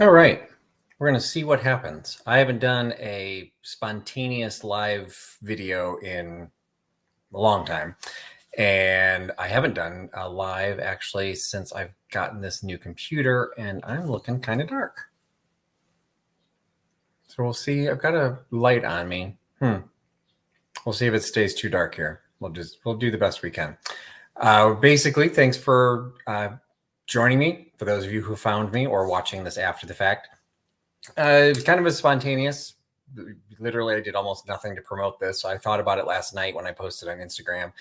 All right, we're going to see what happens. I haven't done a spontaneous live video in a long time, and I haven't done a live actually since I've gotten this new computer, and I'm looking kind of dark. So we'll see. I've got a light on me. We'll see if it stays too dark here. We'll do the best we can. Basically, thanks for joining me. For those of you who found me or watching this after the fact. It was kind of a spontaneous. Literally, I did almost nothing to promote this. So I thought about it last night when I posted on Instagram.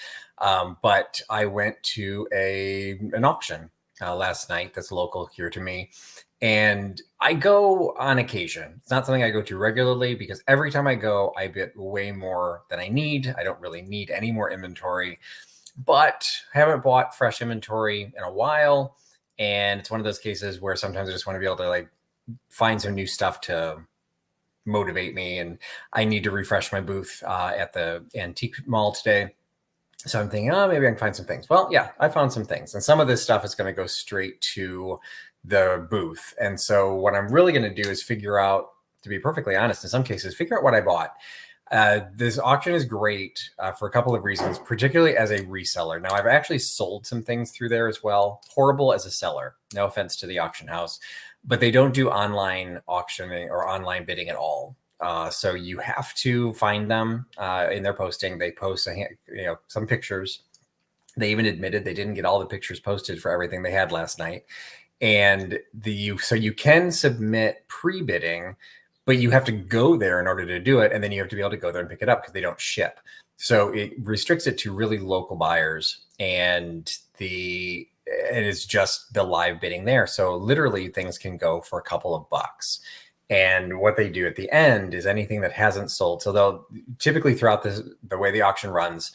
But I went to an auction last night that's local here to me. And I go on occasion. It's not something I go to regularly because every time I go, I get way more than I need. I don't really need any more inventory, but I haven't bought fresh inventory in a while. And it's one of those cases where sometimes I just want to be able to find some new stuff to motivate me. And I need to refresh my booth at the antique mall today. So I'm thinking, oh, maybe I can find some things. Well, yeah, I found some things. And some of this stuff is going to go straight to the booth. And so what I'm really going to do is figure out, to be perfectly honest, in some cases, figure out what I bought. This auction is great for a couple of reasons, particularly as a reseller. Now, I've actually sold some things through there as well. Horrible as a seller. No offense to the auction house, but they don't do online auctioning or online bidding at all. So you have to find them in their posting. They post some pictures. They even admitted they didn't get all the pictures posted for everything they had last night. And so you can submit pre-bidding, but you have to go there in order to do it. And then you have to be able to go there and pick it up because they don't ship. So it restricts it to really local buyers, and it is just the live bidding there. So literally things can go for a couple of bucks. And what they do at the end is anything that hasn't sold. So they'll typically throughout the way the auction runs,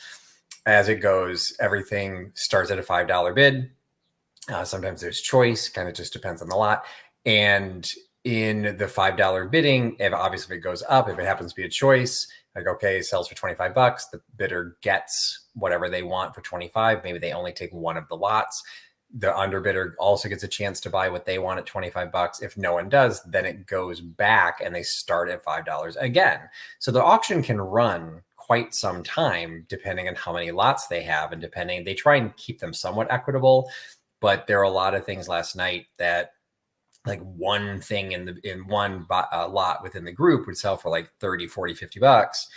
as it goes, everything starts at a $5 bid. Sometimes there's choice, kind of just depends on the lot. And in the $5 bidding, if obviously if it goes up, if it happens to be a choice, like, okay, it sells for 25 bucks, the bidder gets whatever they want for 25. Maybe they only take one of the lots. The underbidder also gets a chance to buy what they want at 25 bucks. If no one does, then it goes back and they start at $5 again. So the auction can run quite some time depending on how many lots they have, and they try and keep them somewhat equitable. But there are a lot of things last night that, like, one thing in one lot within the group would sell for like 30, 40, 50 bucks.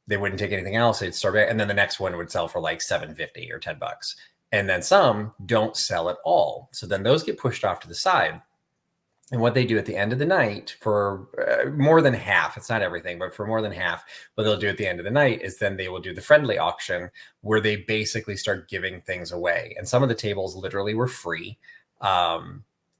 They wouldn't take anything else. They'd start back, and then the next one would sell for like 750 or 10 bucks. And then some don't sell at all. So then those get pushed off to the side. And what they do at the end of the night for more than half, it's not everything, but for more than half, what they'll do at the end of the night is then they will do the friendly auction where they basically start giving things away. And some of the tables literally were free.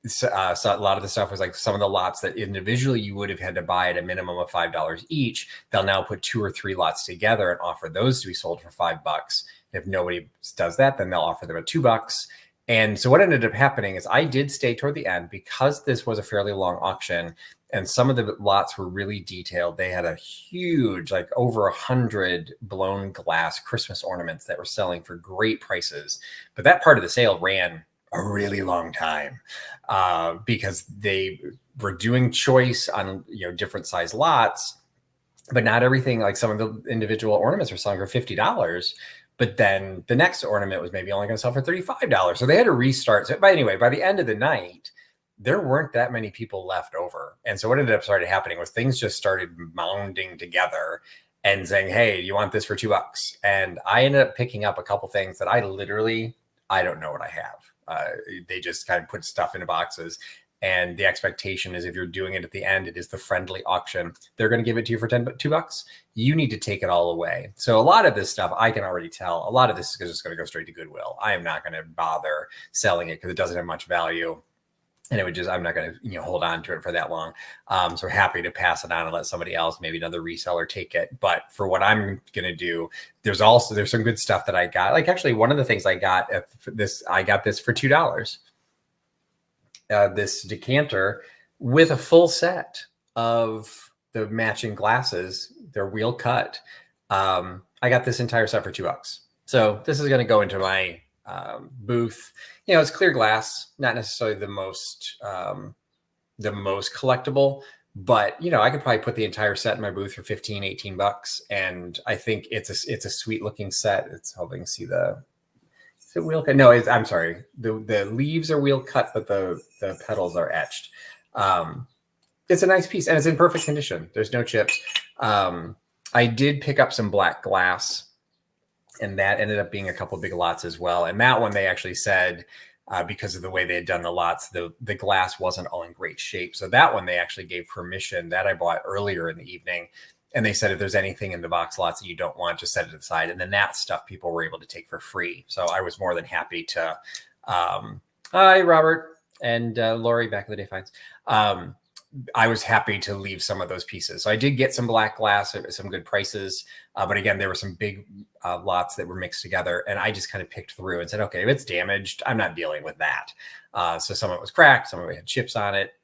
So a lot of the stuff was like some of the lots that individually you would have had to buy at a minimum of $5 each. They'll now put 2 or 3 lots together and offer those to be sold for $5. If nobody does that, then they'll offer them at $2. And so what ended up happening is I did stay toward the end because this was a fairly long auction and some of the lots were really detailed. They had a huge, like over 100 blown glass Christmas ornaments that were selling for great prices. But that part of the sale ran a really long time because they were doing choice on different size lots, but not everything. Like some of the individual ornaments were selling for $50. But then the next ornament was maybe only going to sell for $35. So they had to restart. So, but anyway, by the end of the night, there weren't that many people left over. And so what ended up started happening was things just started mounding together and saying, hey, you want this for $2? And I ended up picking up a couple things that I don't know what I have. They just kind of put stuff into boxes. And the expectation is if you're doing it at the end, it is the friendly auction. They're going to give it to you for $2. You need to take it all away. So a lot of this stuff, I can already tell, a lot of this is just going to go straight to Goodwill. I am not going to bother selling it because it doesn't have much value. And I'm not going to, hold on to it for that long. So happy to pass it on and let somebody else, maybe another reseller, take it. But for what I'm going to do, there's some good stuff that I got. Like actually one of the things I got I got this for $2. This decanter with a full set of the matching glasses. They're wheel cut. I got this entire set for $2. So this is going to go into my booth. It's clear glass, not necessarily the most the most collectible, but you know, I could probably put the entire set in my booth for 15, 18 bucks. And I think it's a sweet looking set. It's helping see the, is it wheel cut? No, I'm sorry. The leaves are wheel cut, but the petals are etched. It's a nice piece and it's in perfect condition. There's no chips. I did pick up some black glass, and that ended up being a couple of big lots as well. And that one, they actually said, because of the way they had done the lots, the glass wasn't all in great shape. So that one, they actually gave permission. That I bought earlier in the evening. And they said, if there's anything in the box lots that you don't want, just set it aside. And then that stuff people were able to take for free. So I was more than happy to, hi, Robert and Lori, back in the day, finds. I was happy to leave some of those pieces. So I did get some black glass at some good prices. But again, there were some big lots that were mixed together. And I just kind of picked through and said, okay, if it's damaged, I'm not dealing with that. So some of it was cracked. Some of it had chips on it.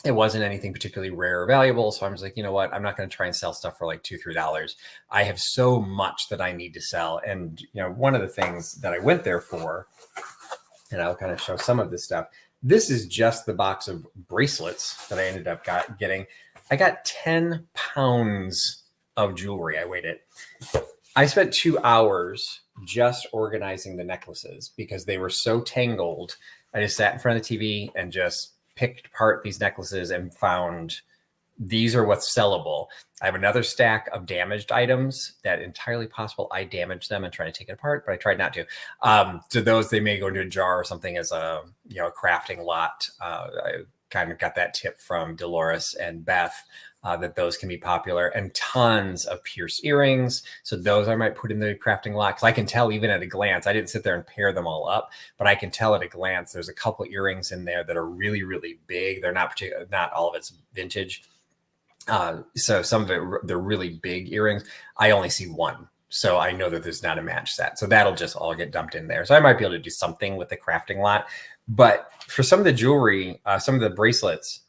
It wasn't anything particularly rare or valuable. So I was like, you know what? I'm not going to try and sell stuff for like $2, $3. I have so much that I need to sell. And, you know, one of the things that I went there for, and I'll kind of show some of this stuff. This is just the box of bracelets that I ended up getting. I got 10 pounds of jewelry. I weighed it. I spent 2 hours just organizing the necklaces because they were so tangled. I just sat in front of the TV and just picked apart these necklaces and found these are what's sellable. I have another stack of damaged items that entirely possible I damaged them and try to take it apart, but I tried not to. So those, they may go into a jar or something as a, you know, a crafting lot. I kind of got that tip from Dolores and Beth that those can be popular, and tons of pierced earrings. So those I might put in the crafting lot, because I can tell even at a glance. I didn't sit there and pair them all up, but I can tell at a glance there's a couple earrings in there that are really, really big. They're not all of it's vintage. So some of it, they're really big earrings. I only see one. So I know that there's not a match set. So that'll just all get dumped in there. So I might be able to do something with the crafting lot. But for some of the jewelry, some of the bracelets,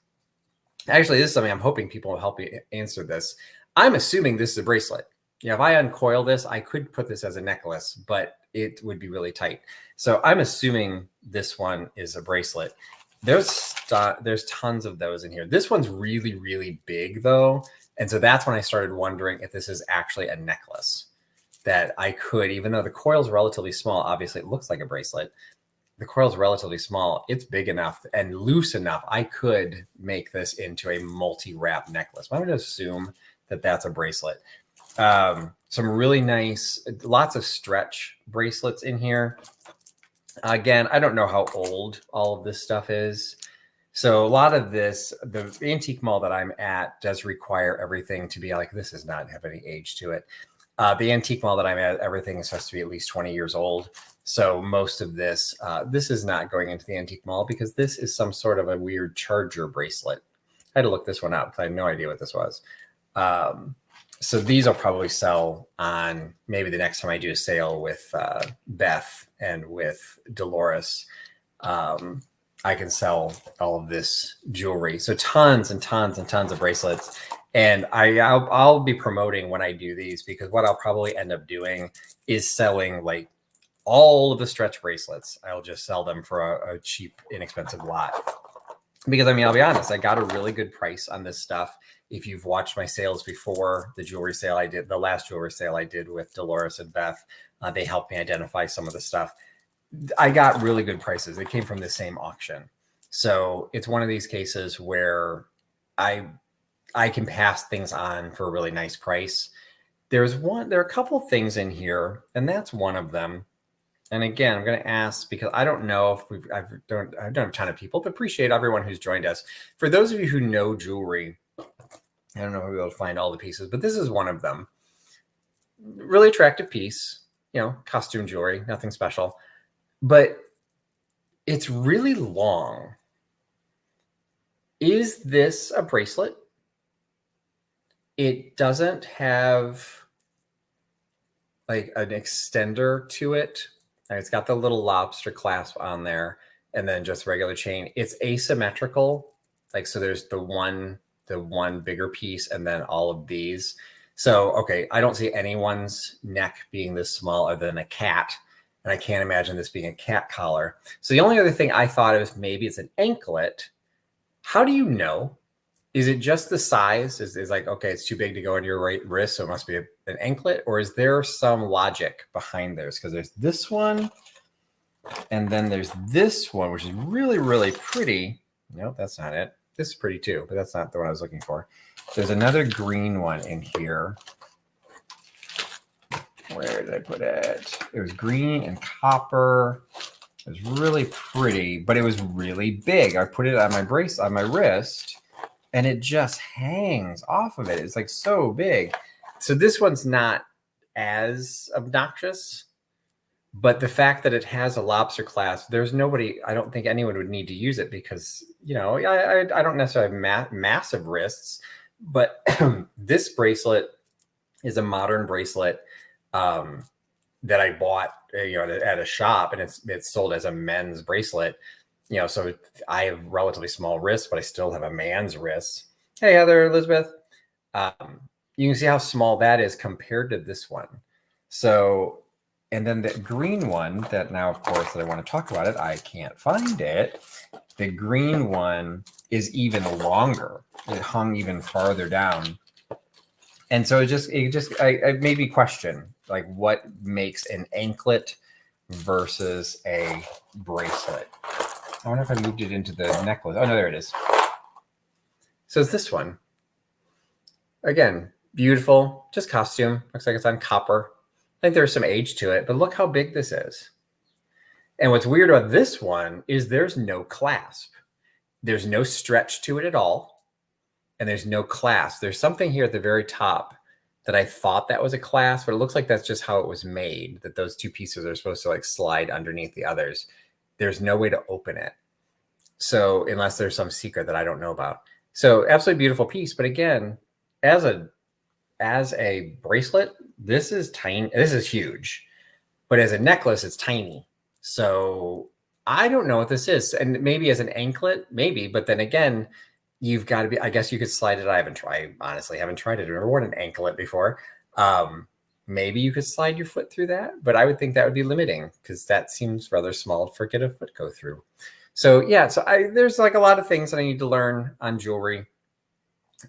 actually, this is something I'm hoping people will help me answer this. I'm assuming this is a bracelet. You know, if I uncoil this, I could put this as a necklace, but it would be really tight. So I'm assuming this one is a bracelet. There's tons of those in here. This one's really, really big though. And so that's when I started wondering if this is actually a necklace that I could, even though the coil's relatively small, obviously it looks like a bracelet. The coil's relatively small. It's big enough and loose enough. I could make this into a multi-wrap necklace. I'm going to assume that that's a bracelet. Some really nice, lots of stretch bracelets in here. Again, I don't know how old all of this stuff is. So a lot of this, the antique mall that I'm at does require everything to be like, this does not have any age to it. The antique mall that I'm at, everything is supposed to be at least 20 years old. So most of this, this is not going into the antique mall because this is some sort of a weird charger bracelet. I had to look this one up because I had no idea what this was. So these I'll probably sell on maybe the next time I do a sale with Beth and with Dolores. I can sell all of this jewelry. So tons and tons and tons of bracelets. And I'll be promoting when I do these, because what I'll probably end up doing is selling like all of the stretch bracelets. I'll just sell them for a cheap, inexpensive lot. Because I mean, I'll be honest, I got a really good price on this stuff. If you've watched my sales before, the jewelry sale I did, the last jewelry sale I did with Dolores and Beth, they helped me identify some of the stuff. I got really good prices. They came from the same auction. So it's one of these cases where I can pass things on for a really nice price. There are a couple of things in here, and that's one of them. And again, I'm going to ask, because I don't know if I don't have a ton of people, but appreciate everyone who's joined us. For those of you who know jewelry, I don't know if we'll be able to find all the pieces, but this is one of them. Really attractive piece, you know, costume jewelry, nothing special, but it's really long. Is this a bracelet? It doesn't have like an extender to it. It's got the little lobster clasp on there and then just regular chain. It's asymmetrical. Like, so there's the one bigger piece and then all of these. So, okay, I don't see anyone's neck being this small other than a cat. And I can't imagine this being a cat collar. So the only other thing I thought of is maybe it's an anklet How do you know? Is it just the size? Is like, okay, it's too big to go on your right wrist, so it must be an anklet? Or is there some logic behind this? Because there's this one, and then there's this one, which is really, really pretty. No, that's not it. This is pretty too, but that's not the one I was looking for. There's another green one in here. Where did I put it? It was green and copper. It was really pretty, but it was really big. I put it on my brace, on my wrist, and it just hangs off of it. It's like so big. So this one's not as obnoxious, but the fact that it has a lobster clasp, there's nobody, I don't think anyone would need to use it because, you know, I don't necessarily have massive wrists, but this bracelet is a modern bracelet that I bought, you know, at a shop, and it's sold as a men's bracelet. You know, so I have relatively small wrists, but I still have a man's wrist. Hey, Heather, Elizabeth. You can see how small that is compared to this one. So, and then the green one that now, of course, that I want to talk about it, I can't find it. The green one is even longer. It hung even farther down. And so I made me question, like, what makes an anklet versus a bracelet? I wonder if I moved it into the necklace. Oh, no, there it is. So it's this one. Again, beautiful, just costume. Looks like it's on copper. I think there's some age to it, but look how big this is. And what's weird about this one is there's no clasp. There's no stretch to it at all. And there's no clasp. There's something here at the very top that I thought that was a clasp, but it looks like that's just how it was made, that those two pieces are supposed to like slide underneath the others. There's no way to open it. So unless there's some secret that I don't know about. So absolutely beautiful piece. But again, as a bracelet, this is tiny. This is huge. But as a necklace, it's tiny. So I don't know what this is. And maybe as an anklet, maybe. But then again, you've got to be, I guess you could slide it. I honestly haven't tried it. I've never worn an anklet before. Maybe you could slide your foot through that, but I would think that would be limiting because that seems rather small to get a foot go through. So yeah, there's like a lot of things that I need to learn on jewelry.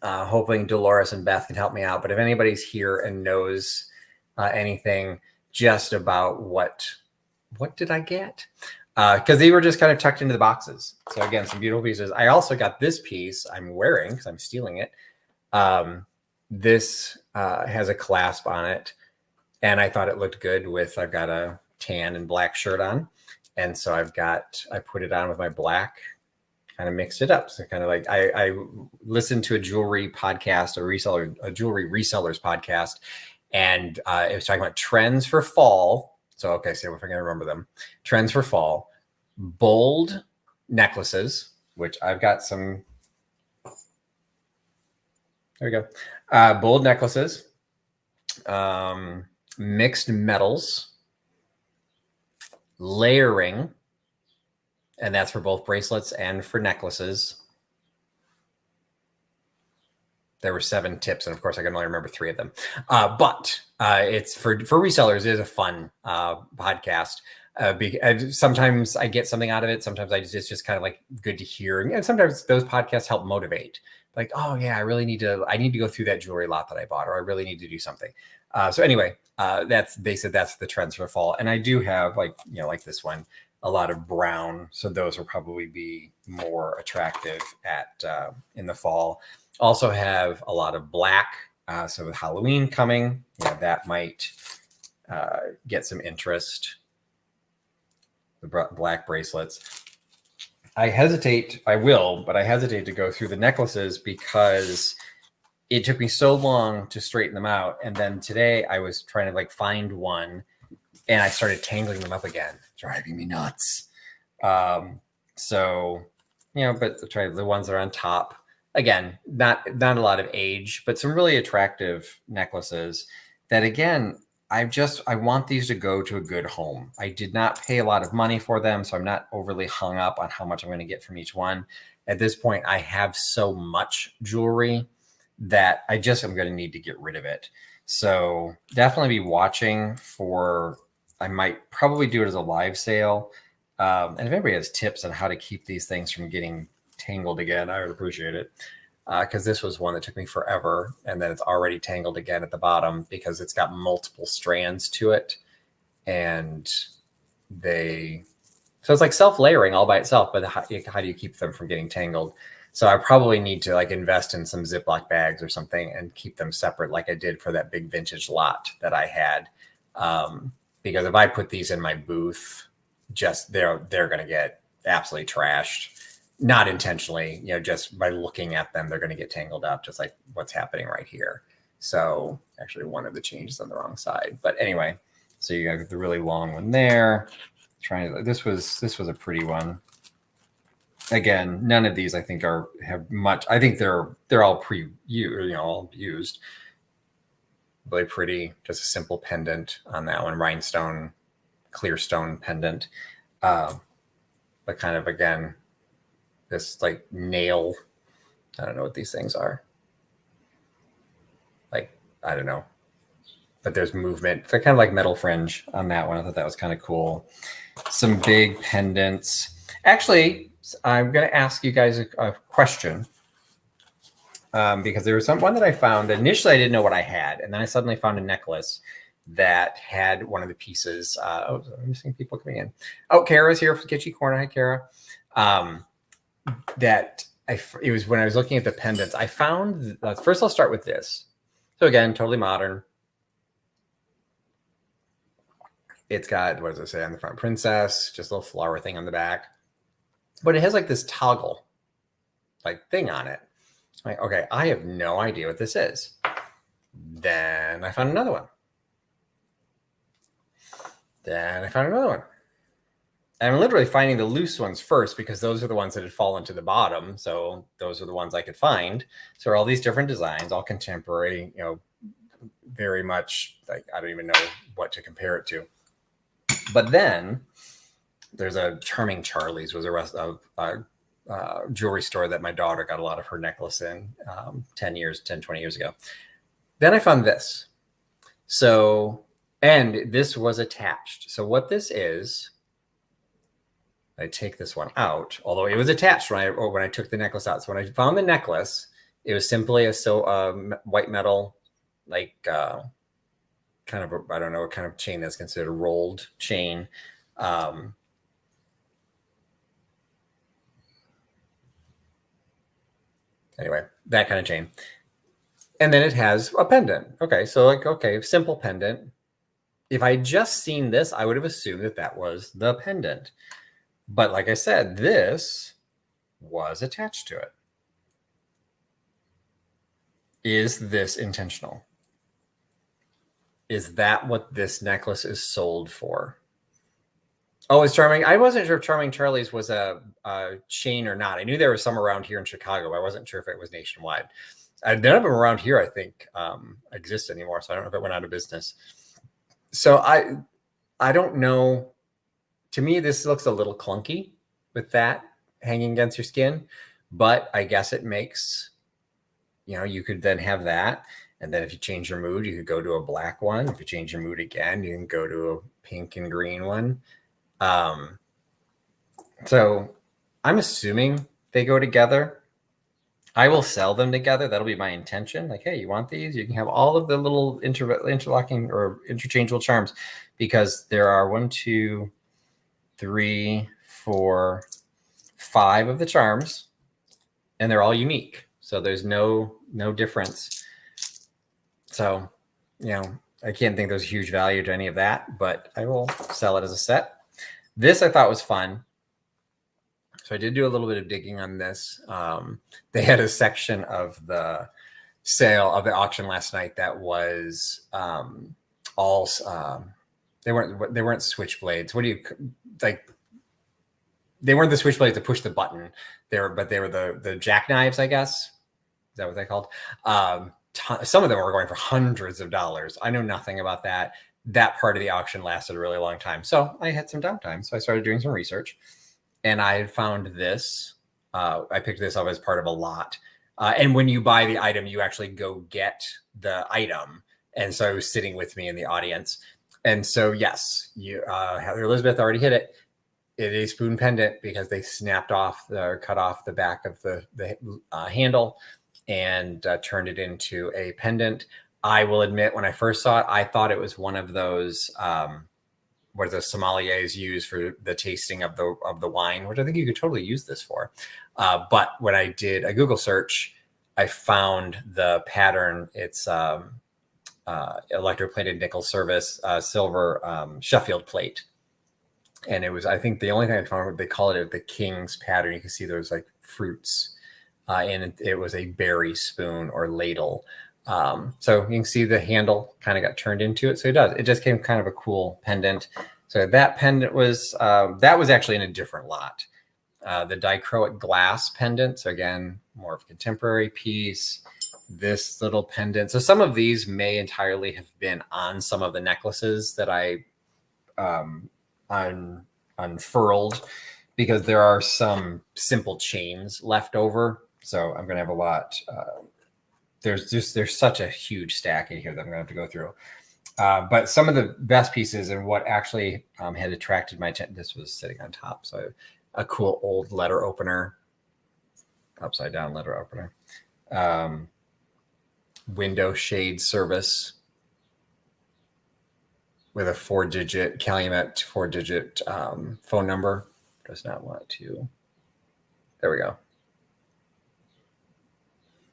Hoping Dolores and Beth can help me out. But if anybody's here and knows anything just about what did I get? Because they were just kind of tucked into the boxes. So again, some beautiful pieces. I also got this piece I'm wearing because I'm stealing it. This has a clasp on it, and I thought it looked good with, I've got a tan and black shirt on. And so I put it on with my black, kind of mixed it up. So kind of like I listened to a jewelry podcast, a jewelry resellers podcast, and it was talking about trends for fall. So, okay, so if I can remember them, trends for fall, bold necklaces, which I've got some, there we go. Bold necklaces, mixed metals, layering, and that's for both bracelets and for necklaces. There were 7 tips, and of course I can only remember 3 of them. But it's for resellers. It is a fun podcast. Sometimes I get something out of it. Sometimes it's just kind of like good to hear, and sometimes those podcasts help motivate. Like, oh yeah, I need to go through that jewelry lot that I bought, or I really need to do something. So anyway, they said that's the trends for fall, and I do have like this one, a lot of brown, so those will probably be more attractive in the fall. Also have a lot of black, so with Halloween coming, that might get some interest. The black bracelets. I hesitate to go through the necklaces because it took me so long to straighten them out. And then today I was trying to find one, and I started tangling them up again, driving me nuts. So, but try the ones that are on top. Again, not a lot of age, but some really attractive necklaces that, again, I want these to go to a good home. I did not pay a lot of money for them, so I'm not overly hung up on how much I'm going to get from each one. At this point, I have so much jewelry that I'm going to need to get rid of it. So definitely be watching for, I might probably do it as a live sale. And if anybody has tips on how to keep these things from getting tangled again, I would appreciate it. Because this was one that took me forever, and then it's already tangled again at the bottom because it's got multiple strands to it, and so it's like self-layering all by itself, but how do you keep them from getting tangled? So I probably need to like invest in some Ziploc bags or something and keep them separate like I did for that big vintage lot that I had. Because if I put these in my booth, just they're going to get absolutely trashed. Not intentionally, just by looking at them, they're going to get tangled up, just like what's happening right here. So actually one of the changes on the wrong side. But anyway, so you got the really long one there. This was a pretty one. Again, none of these I think have much. I think they're all all used. Really pretty, just a simple pendant on that one, rhinestone, clear stone pendant. But kind of again, this like nail. I don't know what these things are. Like, I don't know. But there's movement. They're kind of like metal fringe on that one. I thought that was kind of cool. Some big pendants. Actually, I'm going to ask you guys a question. Because there was one that I found. Initially, I didn't know what I had. And then I suddenly found a necklace that had one of the pieces. I'm missing people coming in. Oh, Kara's here for Kitschy Corner. Hi, Kara. It was when I was looking at the pendants. I found, first I'll start with this. So again, totally modern. It's got, what does it say on the front? Princess, just a little flower thing on the back. But it has like this toggle like thing on it. I'm like, okay, I have no idea what this is. Then I found another one. Then I found another one. And I'm literally finding the loose ones first because those are the ones that had fallen to the bottom. So those are the ones I could find. So all these different designs, all contemporary, very much like, I don't even know what to compare it to. But then there's a Charming Charlie's, was a jewelry store that my daughter got a lot of her necklace in 20 years ago. Then I found this. So, and this was attached. So what this is, I take this one out, although it was attached when I took the necklace out. So when I found the necklace, it was simply a white metal, like kind of I don't know what kind of chain that's considered a rolled chain. Anyway, that kind of chain. And then it has a pendant. Okay, so simple pendant. If I just seen this, I would have assumed that was the pendant. But like I said, this was attached to it. Is this intentional? Is that what this necklace is sold for? Oh, it's Charming. I wasn't sure if Charming Charlie's was a chain or not. I knew there was some around here in Chicago, but I wasn't sure if it was nationwide. None of them around here, I think, exist anymore. So I don't know if it went out of business. So I don't know. To me, this looks a little clunky with that hanging against your skin, but I guess it makes, you could then have that. And then if you change your mood, you could go to a black one. If you change your mood again, you can go to a pink and green one. So I'm assuming they go together. I will sell them together. That'll be my intention. Like, hey, you want these? You can have all of the little interlocking or interchangeable charms, because there are 1, 2, 3, 4, 5 of the charms, and they're all unique. So there's no difference. So, I can't think there's huge value to any of that, but I will sell it as a set. This I thought was fun. So I did do a little bit of digging on this. They had a section of the sale of the auction last night that was all they weren't switchblades. What do you like? They weren't the switchblades to push the button. They were the jackknives, I guess. Is that what they're called? Some of them were going for hundreds of dollars. I know nothing about that. That part of the auction lasted a really long time. So I had some downtime. So I started doing some research. And I found this. I picked this up as part of a lot. And when you buy the item, you actually go get the item. And so it was sitting with me in the audience. And so, yes, Heather Elizabeth already hit it. it is a spoon pendant because they snapped off or cut off the back of the handle and turned it into a pendant. I will admit, when I first saw it, I thought it was one of those where the sommeliers use for the tasting of the wine, which I think you could totally use this for. But when I did a Google search, I found the pattern. It's electroplated nickel service silver Sheffield plate. And it was, I think the only thing I found, they call it the King's pattern. You can see there's like fruits, and it was a berry spoon or ladle. So you can see the handle kind of got turned into it. So it just came kind of a cool pendant. So that pendant was, that was actually in a different lot. The dichroic glass pendant. So again, more of a contemporary piece. This little pendant. So some of these may entirely have been on some of the necklaces that I unfurled, because there are some simple chains left over. So I'm going to have a lot. There's such a huge stack in here that I'm going to have to go through. But some of the best pieces and what actually had attracted my attention, this was sitting on top. So a cool old letter opener, upside down letter opener, window shade service with a 4-digit Calumet 4-digit phone number. Does not want to. There we go.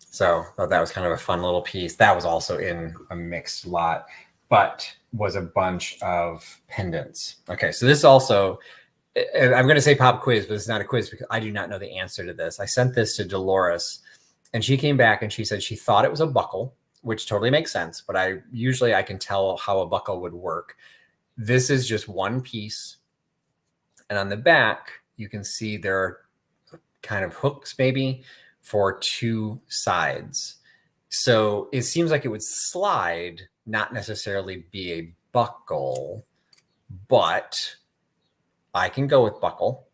So that was kind of a fun little piece. That was also in a mixed lot, but was a bunch of pendants. Okay, so this also, I'm going to say pop quiz, but it's not a quiz because I do not know the answer to this. I sent this to Dolores, and she came back and she said she thought it was a buckle, which totally makes sense, but I can tell how a buckle would work. This is just one piece, and on the back, you can see there are kind of hooks maybe for two sides. So it seems like it would slide, not necessarily be a buckle, but I can go with buckle.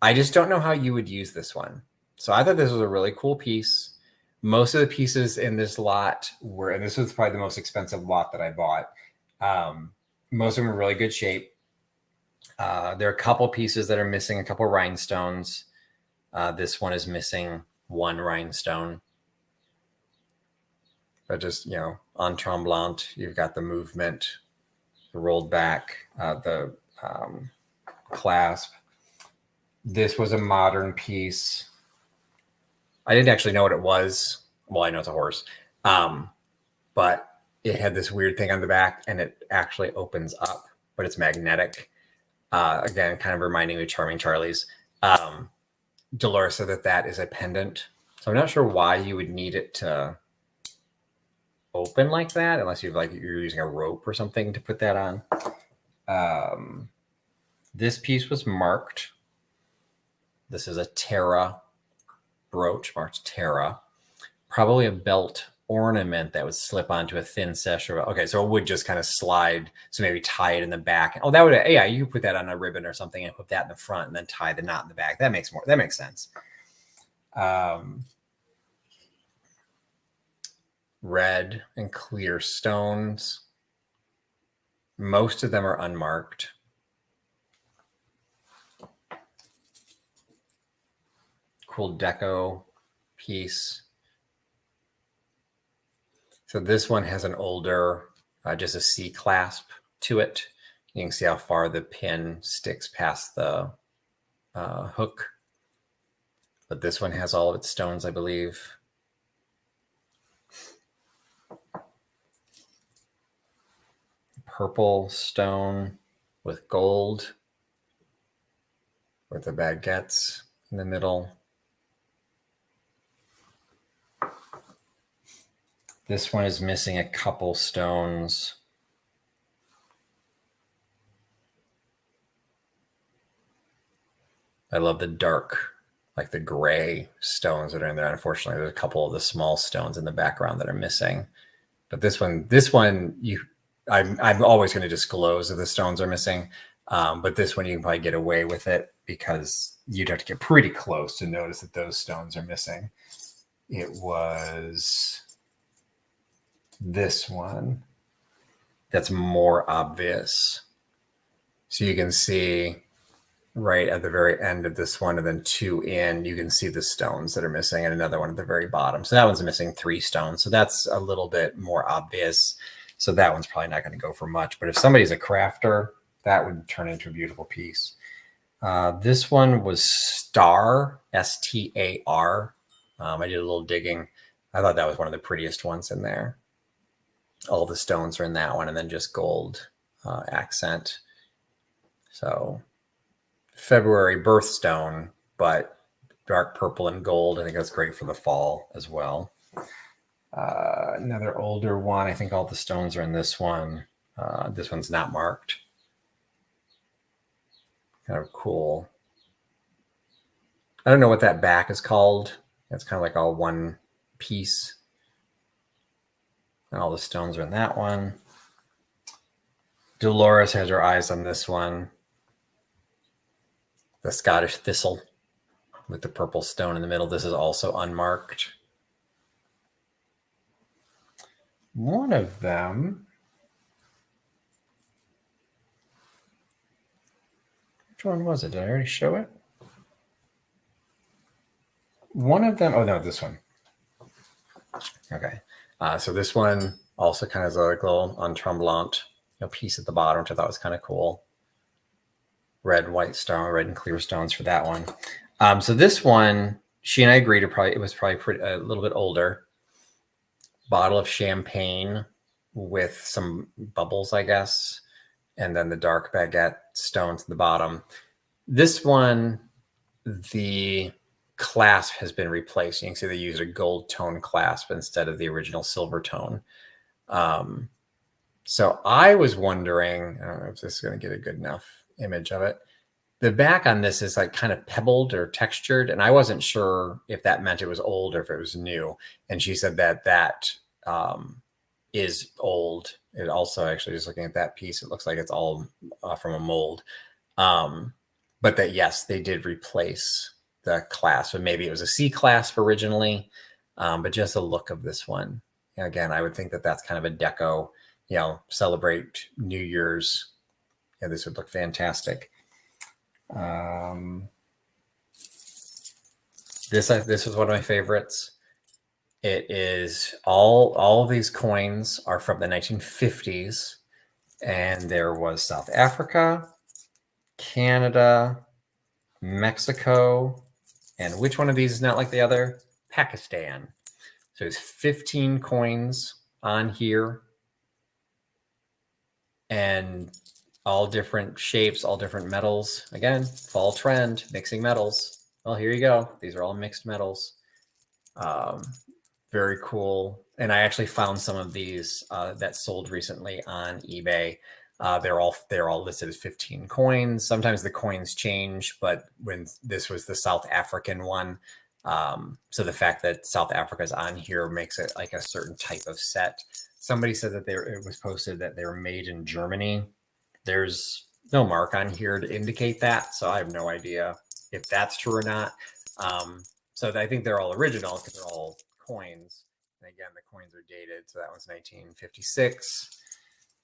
I just don't know how you would use this one. So I thought this was a really cool piece. Most of the pieces in this lot were, and this was probably the most expensive lot that I bought. Most of them are really good shape. There are a couple pieces that are missing a couple rhinestones. This one is missing one rhinestone. But just, en tremblant, you've got the movement, the rolled back, the clasp. This was a modern piece. I didn't actually know what it was. Well, I know it's a horse. But it had this weird thing on the back, and it actually opens up, but it's magnetic. Again, kind of reminding me of Charming Charlie's. Dolores said that is a pendant. So I'm not sure why you would need it to open like that, unless you're using a rope or something to put that on. This piece was marked. This is a Terra brooch, marked Terra. Probably a belt ornament that would slip onto a thin sash. Okay, so it would just kind of slide. So maybe tie it in the back. Oh, that would, yeah, you could put that on a ribbon or something and put that in the front and then tie the knot in the back. That makes sense. Red and clear stones. Most of them are unmarked. Cool deco piece. So this one has an older, just a C clasp to it. You can see how far the pin sticks past the hook. But this one has all of its stones, I believe. Purple stone with gold, with the baguettes in the middle. This one is missing a couple stones. I love the dark, like the gray stones that are in there. Unfortunately, there's a couple of the small stones in the background that are missing. But this one, I'm always going to disclose if the stones are missing. But this one, you can probably get away with it because you'd have to get pretty close to notice that those stones are missing. It was this one that's more obvious. So you can see right at the very end of this one, and then 2 in, you can see the stones that are missing, and another one at the very bottom. So that one's missing 3 stones. So that's a little bit more obvious. So that one's probably not going to go for much. But if somebody's a crafter, that would turn into a beautiful piece. This one was Star, Star. I did a little digging. I thought that was one of the prettiest ones in there. All the stones are in that one, and then just gold accent. So February birthstone, but dark purple and gold. I think that's great for the fall as well. Another older one. I think all the stones are in this one. This one's not marked. Kind of cool. I don't know what that back is called. It's kind of like all one piece. And all the stones are in that one. Dolores has her eyes on this one. The Scottish thistle with the purple stone in the middle. This is also unmarked. One of them, which one was it? Did I already show it? One of them, oh no, this one. Okay, so this one also kind of has a little untremblant piece at the bottom, which I thought was kind of cool. Red, white stone, red and clear stones for that one. So this one, she and I agreed it was probably a little bit older. Bottle of champagne with some bubbles, I guess, and then the dark baguette stones at the bottom. This one, the clasp has been replaced. You can see they used a gold tone clasp instead of the original silver tone. So I was wondering, I don't know if this is going to get a good enough image of it. The back on this is like kind of pebbled or textured, and I wasn't sure if that meant it was old or if it was new. And she said that is old. It also, actually, just looking at that piece, it looks like it's all from a mold. But that, yes, they did replace the clasp. And maybe it was a C clasp originally, but just a look of this one. And again, I would think that that's kind of a deco, celebrate New Year's. Yeah, this would look fantastic. This was one of my favorites. It is all of these coins are from the 1950s, and there was South Africa, Canada, Mexico, and which one of these is not like the other? Pakistan. So there's 15 coins on here, and all different shapes, all different metals. Again, fall trend, mixing metals. Well, here you go. These are all mixed metals. Very cool. And I actually found some of these that sold recently on eBay. They're all listed as 15 coins. Sometimes the coins change, but when this was the South African one, so the fact that South Africa is on here makes it like a certain type of set. Somebody said that it was posted that they were made in Germany. There's no mark on here to indicate that, so I have no idea if that's true or not. So I think they're all original because they're all coins. And again, the coins are dated. So that one's 1956.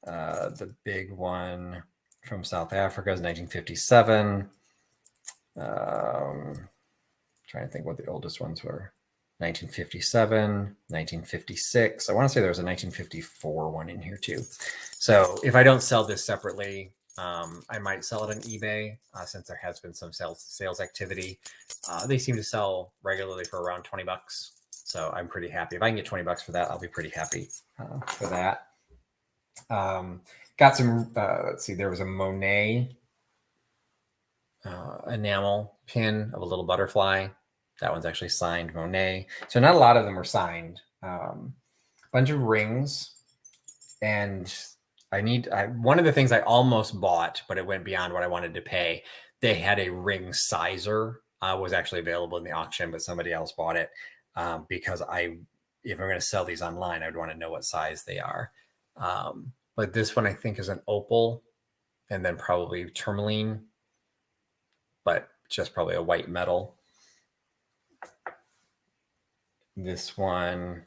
The big one from South Africa is 1957. Trying to think what the oldest ones were. 1957, 1956. I want to say there was a 1954 one in here too. So if I don't sell this separately, I might sell it on eBay since there has been some sales activity. They seem to sell regularly for around 20 bucks. So I'm pretty happy. If I can get 20 bucks for that, I'll be pretty happy for that. Got some, let's see, there was a Monet enamel pin of a little butterfly. That one's actually signed Monet. So not a lot of them were signed. Bunch of rings. And one of the things I almost bought, but it went beyond what I wanted to pay. They had a ring sizer, was actually available in the auction, but somebody else bought it because if I'm going to sell these online, I'd want to know what size they are. But this one I think is an opal, and then probably tourmaline, but just probably a white metal. This one,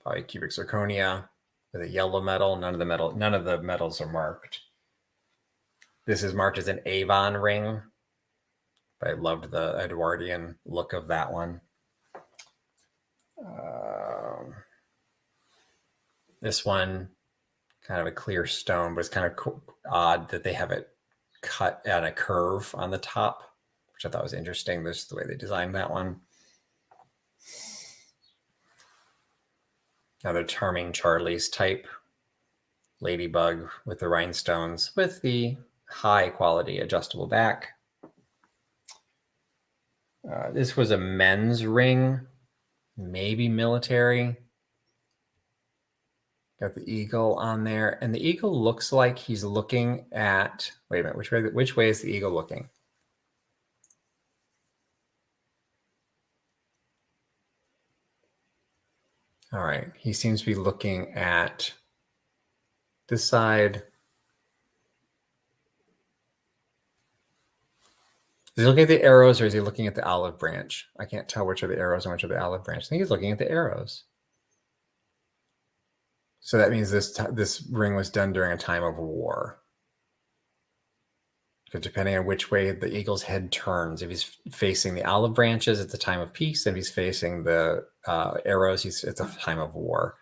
probably cubic zirconia with a yellow metal. None of the metals are marked. This is marked as an Avon ring. But I loved the Edwardian look of that one. This one, kind of a clear stone, but it's kind of odd that they have it cut on a curve on the top, which I thought was interesting. This is the way they designed that one. Another charming Charlie's type ladybug with the rhinestones with the high quality adjustable back. This was a men's ring, maybe military. Got the eagle on there, and the eagle looks like he's looking at, wait a minute, which way is the eagle looking? All right, he seems to be looking at this side. Is he looking at the arrows or is he looking at the olive branch? I can't tell which are the arrows and which are the olive branch. I think he's looking at the arrows. So that means this ring was done during a time of war. Because depending on which way the eagle's head turns, if he's facing the olive branches, it's a time of peace. If he's facing the arrows, it's a time of war.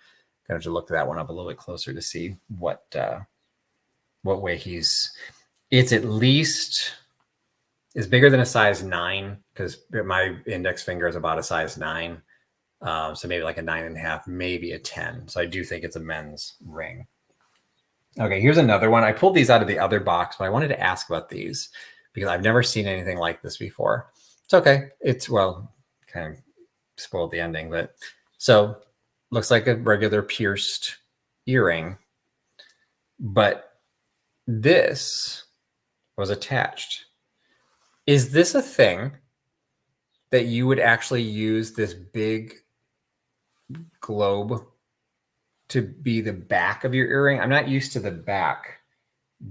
Gonna have to look that one up a little bit closer to see what way he's. It's at least is bigger than a size 9 because my index finger is about a size 9. So maybe like a 9.5, maybe a 10. So I do think it's a men's ring. Okay, here's another one. I pulled these out of the other box, but I wanted to ask about these because I've never seen anything like this before. It's okay. It's, well, kind of spoiled the ending, but so looks like a regular pierced earring, but this was attached. Is this a thing that you would actually use this big globe to be the back of your earring? I'm not used to the back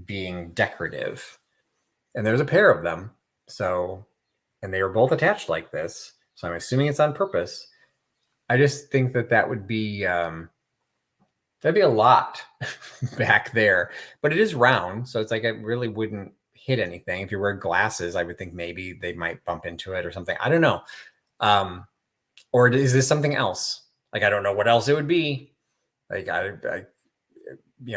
being decorative. And there's a pair of them. So, and they were both attached like this. So I'm assuming it's on purpose. I just think that would be, that'd be a lot back there, but it is round. So it's like, it really wouldn't hit anything. If you wear glasses, I would think maybe they might bump into it or something. I don't know. Or is this something else? Like, I don't know what else it would be. Like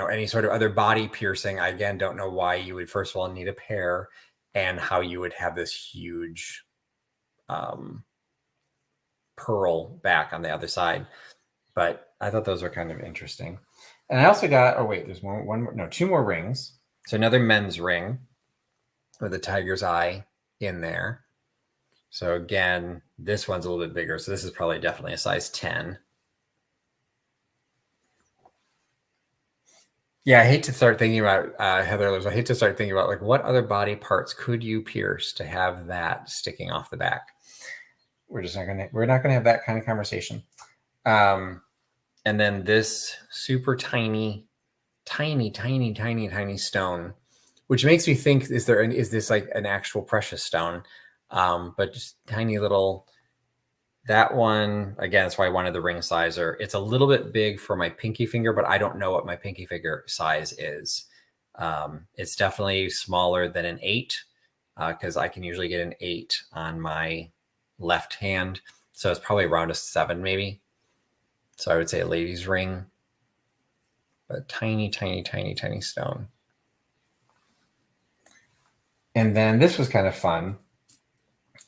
any sort of other body piercing. I, again, don't know why you would, first of all, need a pair and how you would have this huge pearl back on the other side. But I thought those were kind of interesting. And I also got, oh wait, there's one more, no, 2 more rings. So another men's ring with a tiger's eye in there. So again, this one's a little bit bigger. So this is probably definitely a size 10. Yeah, I hate to start thinking about Heather Lives. I hate to start thinking about like what other body parts could you pierce to have that sticking off the back. We're not gonna have that kind of conversation. And then this super tiny stone, which makes me think, is this like an actual precious stone? But just tiny little. That one, again, that's why I wanted the ring sizer. It's a little bit big for my pinky finger, but I don't know what my pinky finger size is. It's definitely smaller than an 8 because I can usually get an 8 on my left hand. So it's probably around a 7 maybe. So I would say a lady's ring. A tiny stone. And then this was kind of fun.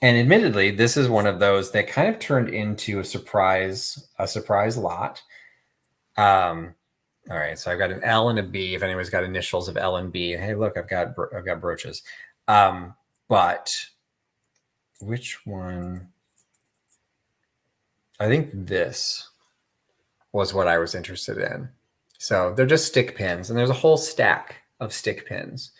And admittedly, this is one of those that kind of turned into a surprise lot. All right, so I've got an L and a B. If anyone's got initials of L and B, hey, look, I've got brooches. But which one? I think this was what I was interested in. So they're just stick pins, and there's a whole stack of stick pins.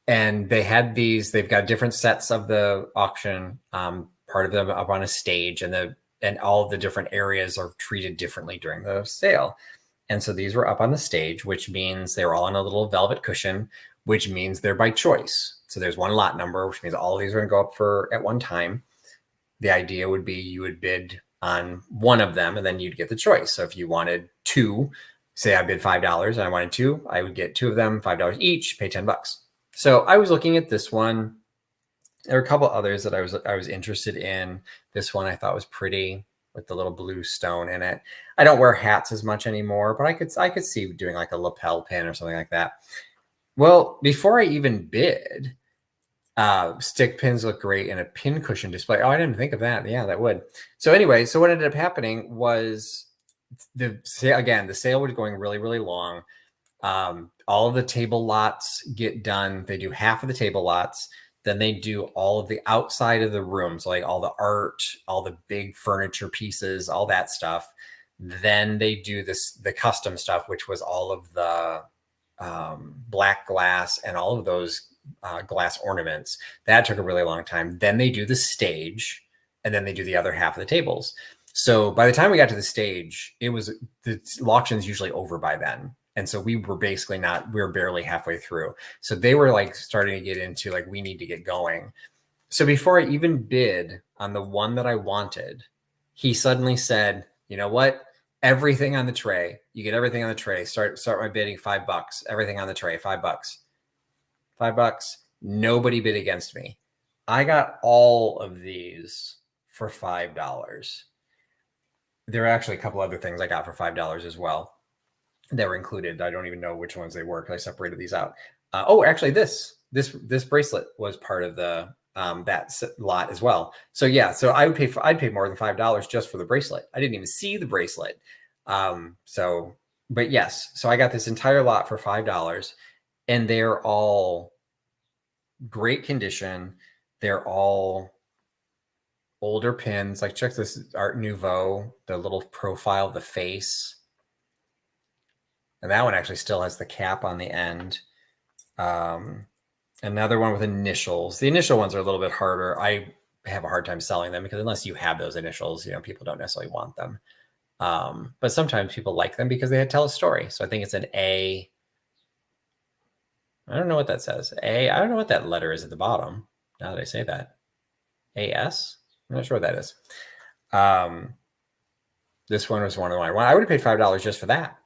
And they had these, they've got different sets of the auction, part of them up on a stage, and all the different areas are treated differently during the sale. And so these were up on the stage, which means they were all on a little velvet cushion, which means they're by choice. So there's one lot number, which means all of these are going to go up for at one time. The idea would be you would bid on one of them and then you'd get the choice. So if you wanted 2, say I bid $5 and I wanted 2, I would get 2 of them, $5 each, pay $10. So I was looking at this one There were a couple others that I was interested in. This one I thought was pretty with the little blue stone in it. I don't wear hats as much anymore, but I could see doing like a lapel pin or something like that. Well, before I even bid, stick pins look great in a pin cushion display. Oh, I didn't think of that. Yeah, that would. So anyway, so what ended up happening was the sale was going really, really long. All of the table lots get done. They do half of the table lots. Then they do all of the outside of the room. So like all the art, all the big furniture pieces, all that stuff. Then they do the custom stuff, which was all of the black glass and all of those glass ornaments. That took a really long time. Then they do the stage, and then they do the other half of the tables. So by the time we got to the stage, the auction's usually over by then. And so we were barely halfway through. So they were like starting to get into like, we need to get going. So before I even bid on the one that I wanted, he suddenly said, you know what? Everything on the tray. You get everything on the tray. Start my bidding, $5. Everything on the tray, $5. $5. Nobody bid against me. I got all of these for $5. There are actually a couple other things I got for $5 as well that were included. I don't even know which ones they were because I separated these out. Actually, this bracelet was part of the that lot as well. So yeah, so I'd pay more than $5 just for the bracelet. I didn't even see the bracelet. But yes, so I got this entire lot for $5, and they're all great condition. They're all older pins. Like check this Art Nouveau, the little profile of the face. And that one actually still has the cap on the end. Another one with initials. The initial ones are a little bit harder. I have a hard time selling them because unless you have those initials, people don't necessarily want them. But sometimes people like them because they tell a story. So I think it's an A. I don't know what that says. A. I don't know what that letter is at the bottom. Now that I say that. AS? I'm not sure what that is. This one was one of the ones. I would have paid $5 just for that.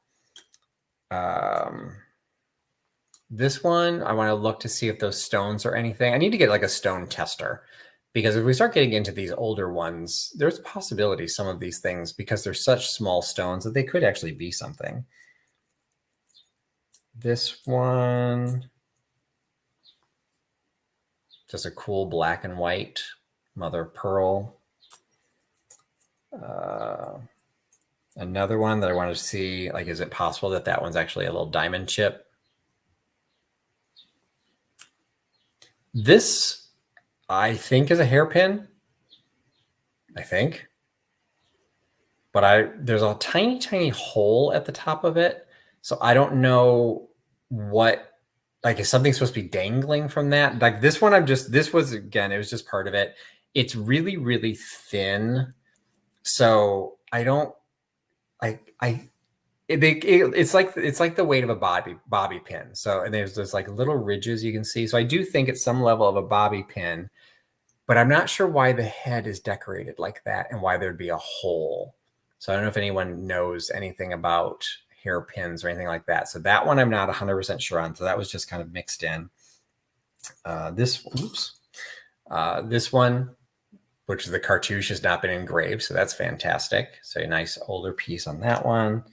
This one, I want to look to see if those stones are anything. I need to get like a stone tester, because if we start getting into these older ones, there's a possibility some of these things, because they're such small stones, that they could actually be something. This one, just a cool black and white mother of pearl. Another one that I wanted to see, like, is it possible that that one's actually a little diamond chip? This, I think, is a hairpin. I think. But there's a tiny, tiny hole at the top of it. So I don't know what, like, is something supposed to be dangling from that? Like this one, this was, again, it was just part of it. It's really, really thin. So I don't, it's like the weight of a bobby pin. So, and there's like little ridges you can see. So I do think it's some level of a bobby pin, but I'm not sure why the head is decorated like that and why there'd be a hole. So I don't know if anyone knows anything about hairpins or anything like that. So that one I'm not 100% sure on. So that was just kind of mixed in. This one, which is the cartouche, has not been engraved. So that's fantastic. So a nice older piece on that one.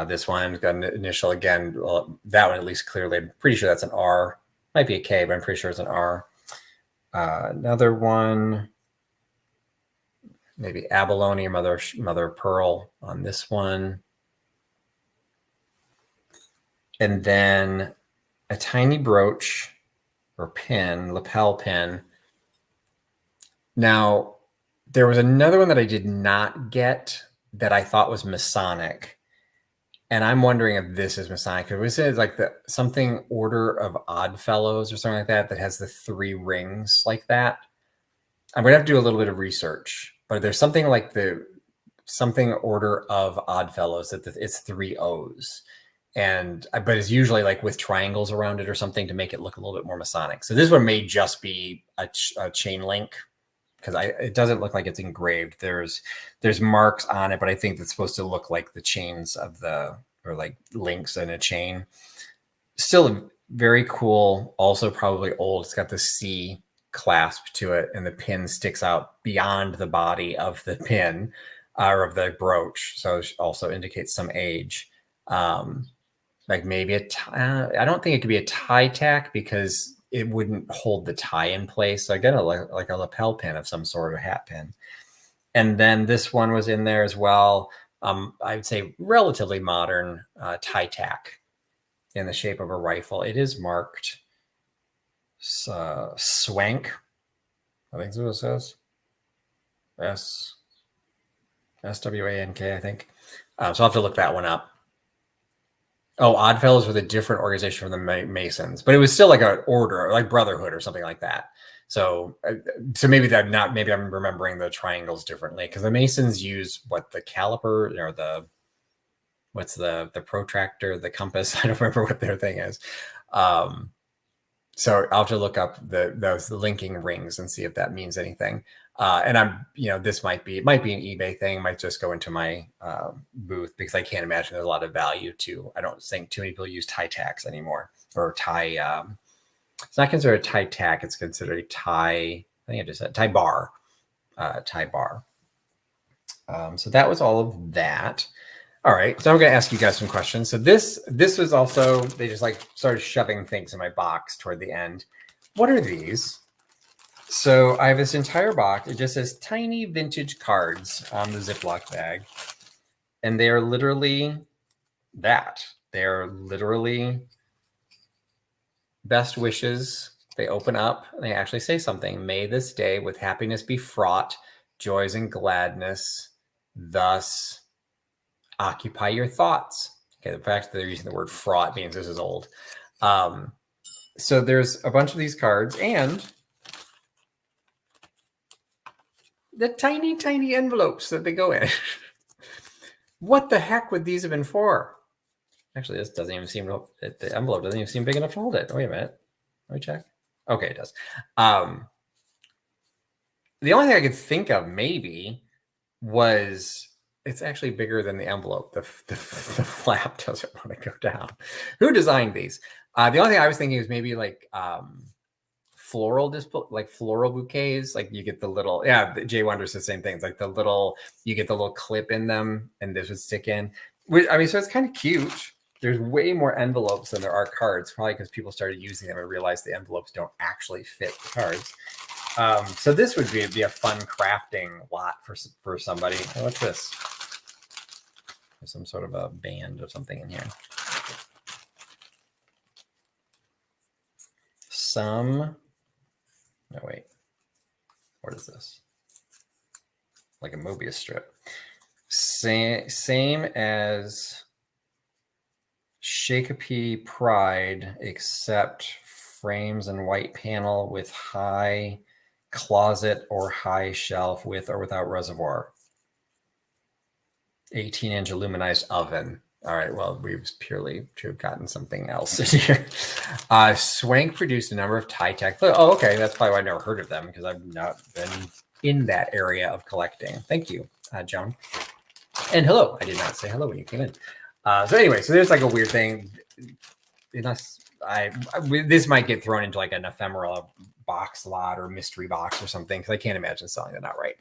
This one's got an initial again. That one, at least clearly, I'm pretty sure that's an R. Might be a K, but I'm pretty sure it's an R. Another one, maybe abalone or mother of pearl on this one. And then a tiny brooch or pin, lapel pin. Now, there was another one that I did not get that I thought was Masonic. And I'm wondering if this is Masonic. Because we said like something Order of Odd Fellows or something like that has the 3 rings like that. I'm going to have to do a little bit of research. But there's something like something Order of Odd Fellows that it's 3 O's. But it's usually like with triangles around it or something to make it look a little bit more Masonic. So this one may just be a chain link, because it doesn't look like it's engraved. There's marks on it, but I think that's supposed to look like the chains or like links in a chain. Still very cool. Also probably old. It's got the C clasp to it, and the pin sticks out beyond the body of the pin or of the brooch. So it also indicates some age. Like maybe I don't think it could be a tie tack because it wouldn't hold the tie in place. So I got like a lapel pin of some sort, of a hat pin. And then this one was in there as well. I'd say relatively modern tie tack in the shape of a rifle. It is marked Swank. I think that's what it says. SWANK, I think. So I'll have to look that one up. Oh, Oddfellows was a different organization from the Masons, but it was still like an order, like Brotherhood or something like that. So maybe maybe I'm remembering the triangles differently, because the Masons use the caliper or what's the protractor, the compass. I don't remember what their thing is. So I'll have to look up those linking rings and see if that means anything. And this might be an eBay thing. Might just go into my booth, because I can't imagine there's a lot of value to. I don't think too many people use tie tacks anymore, or tie. It's not considered a tie tack. It's considered a tie. I think I just said tie bar. Tie bar. So that was all of that. All right, so I'm going to ask you guys some questions. So this was also, they just like started shoving things in my box toward the end. What are these? So I have this entire box. It just says tiny vintage cards on the Ziploc bag. And they are literally that. They're literally best wishes. They open up and they actually say something. May this day with happiness be fraught, joys and gladness, thus occupy your thoughts. Okay, the fact that they're using the word fraught means this is old. So there's a bunch of these cards and the tiny, tiny envelopes that they go in. What the heck would these have been for? Actually, this doesn't even seem to, the envelope doesn't even seem big enough to hold it. Wait a minute. Let me check. Okay, it does. The only thing I could think of maybe was, it's actually bigger than the envelope. The flap doesn't want to go down. Who designed these? The only thing I was thinking was maybe like floral bouquets. Like you get the little, Jay Wonder says the same things. Like you get the little clip in them, and this would stick in. I mean, so it's kind of cute. There's way more envelopes than there are cards, probably because people started using them and realized the envelopes don't actually fit the cards. So this would be a fun crafting lot for somebody. Oh, what's this? There's some sort of a band of something in here. No, wait. What is this? Like a Mobius strip. Same as Shakopee Pride, except frames and white panel with high closet or high shelf with or without reservoir. 18-inch aluminized oven. All right, well, we've purely to have gotten something else in here. Swank produced a number of tie tack. Oh, okay, that's probably why I never heard of them, because I've not been in that area of collecting. Thank you, Joan. And hello. I did not say hello when you came in. So anyway, so there's like a weird thing. Unless this might get thrown into like an ephemera box lot or mystery box or something, because I can't imagine selling that outright.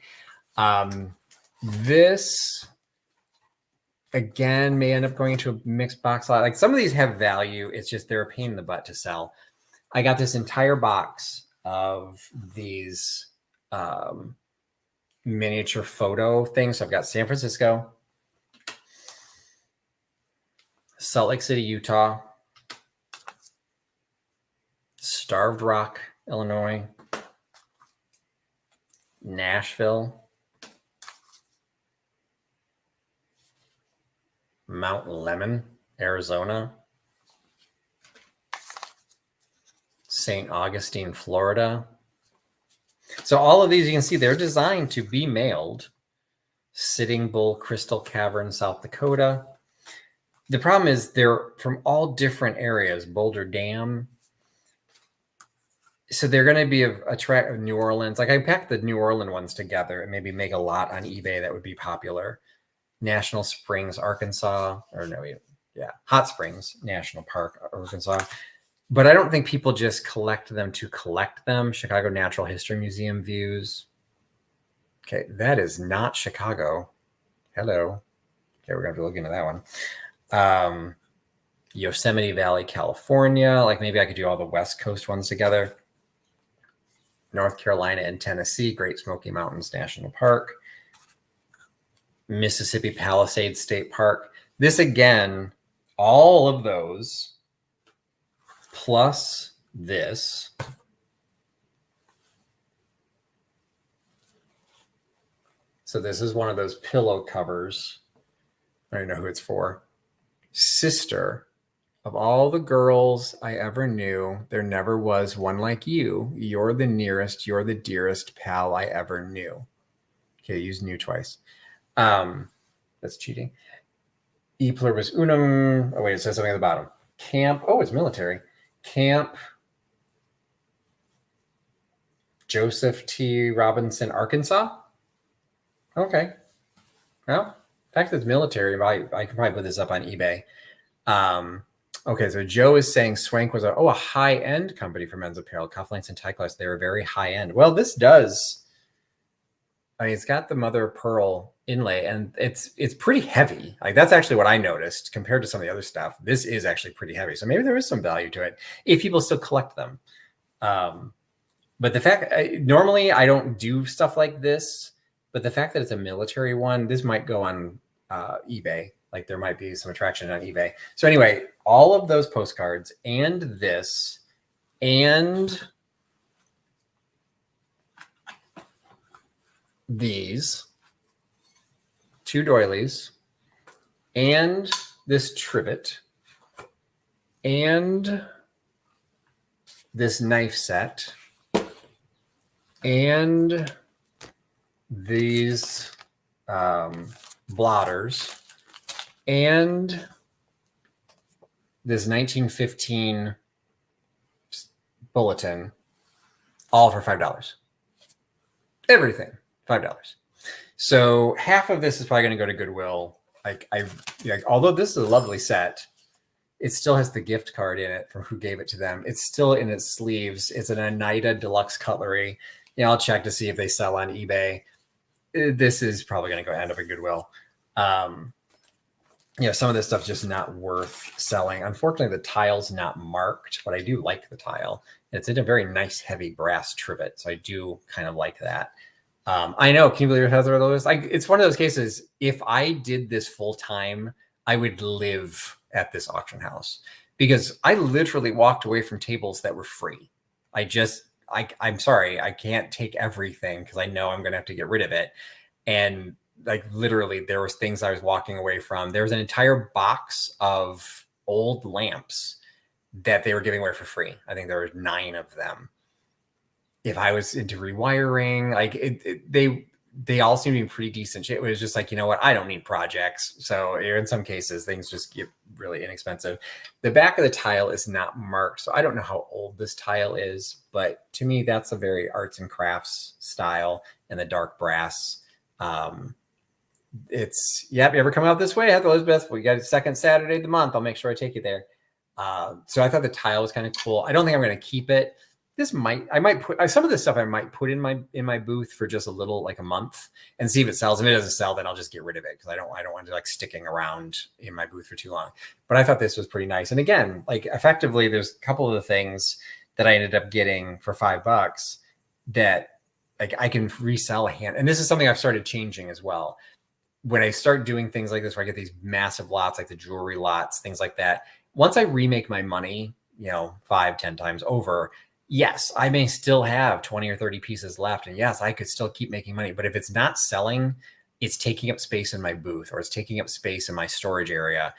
This again may end up going into a mixed box lot. Like some of these have value. It's just they're a pain in the butt to sell. I got this entire box of these miniature photo things. So I've got San Francisco, Salt Lake City, Utah, Starved Rock, Illinois, Nashville, Mount Lemmon, Arizona, St. Augustine, Florida. So all of these, you can see they're designed to be mailed. Sitting Bull Crystal Cavern, South Dakota. The problem is they're from all different areas, Boulder Dam. So they're going to be a track of New Orleans. Like I packed the New Orleans ones together and maybe make a lot on eBay that would be popular. National Springs, Arkansas, Hot Springs National Park, Arkansas. But I don't think people just collect them to collect them. Chicago Natural History Museum views. Okay, that is not Chicago. Hello. Okay, we're going to have to look into that one. Yosemite Valley, California. Like maybe I could do all the West Coast ones together. North Carolina and Tennessee, Great Smoky Mountains National Park. Mississippi Palisades State Park. This again, all of those plus this. So this is one of those pillow covers. I don't know who it's for. Sister, of all the girls I ever knew, there never was one like you. You're the nearest, you're the dearest pal I ever knew. Okay, use knew twice. That's cheating. E pluribus unum. Oh, wait, it says something at the bottom. Camp. Oh, it's military. Camp Joseph T. Robinson, Arkansas. Okay. Well, the fact that it's military, I can probably put this up on eBay. Okay, so Joe is saying Swank was a high-end company for men's apparel. Cufflinks and tie cloths, they were very high-end. Well, this does. I mean, it's got the mother of pearl inlay, and it's pretty heavy. Like that's actually what I noticed compared to some of the other stuff. This is actually pretty heavy. So maybe there is some value to it if people still collect them. But the fact, normally I don't do stuff like this, but the fact that it's a military one, this might go on eBay. Like there might be some attraction on eBay. So anyway, all of those postcards and this and these two doilies and this trivet and this knife set and these blotters and this 1915 bulletin, all for $5. Everything, $5. So half of this is probably going to go to Goodwill. Although this is a lovely set, it still has the gift card in it from who gave it to them. It's still in its sleeves. It's an Oneida Deluxe Cutlery. I'll check to see if they sell on eBay. This is probably going to end up at Goodwill. Some of this stuff's just not worth selling. Unfortunately, the tile's not marked, but I do like the tile. It's in a very nice, heavy brass trivet, so I do kind of like that. I know, can you believe it has those? It's one of those cases, if I did this full time, I would live at this auction house because I literally walked away from tables that were free. I'm sorry, I can't take everything because I know I'm going to have to get rid of it. And like literally there was things I was walking away from. There was an entire box of old lamps that they were giving away for free. I think there were 9 of them. If I was into rewiring, they all seem to be in pretty decent shape. It was just like, you know what? I don't need projects. So in some cases, things just get really inexpensive. The back of the tile is not marked. So I don't know how old this tile is, but to me, that's a very arts and crafts style and the dark brass. You ever come out this way at Elizabeth? We got a second Saturday of the month. I'll make sure I take you there. So I thought the tile was kind of cool. I don't think I'm going to keep it. I might put some of this stuff I might put in my booth for just a little, like a month, and see if it sells. If it doesn't sell, then I'll just get rid of it because I don't want to like sticking around in my booth for too long. But I thought this was pretty nice. And again, like effectively, there's a couple of the things that I ended up getting for $5 that like I can resell a hand. And this is something I've started changing as well. When I start doing things like this, where I get these massive lots, like the jewelry lots, things like that, once I remake my money, 5-10 times over, yes, I may still have 20 or 30 pieces left. And yes, I could still keep making money. But if it's not selling, it's taking up space in my booth or it's taking up space in my storage area.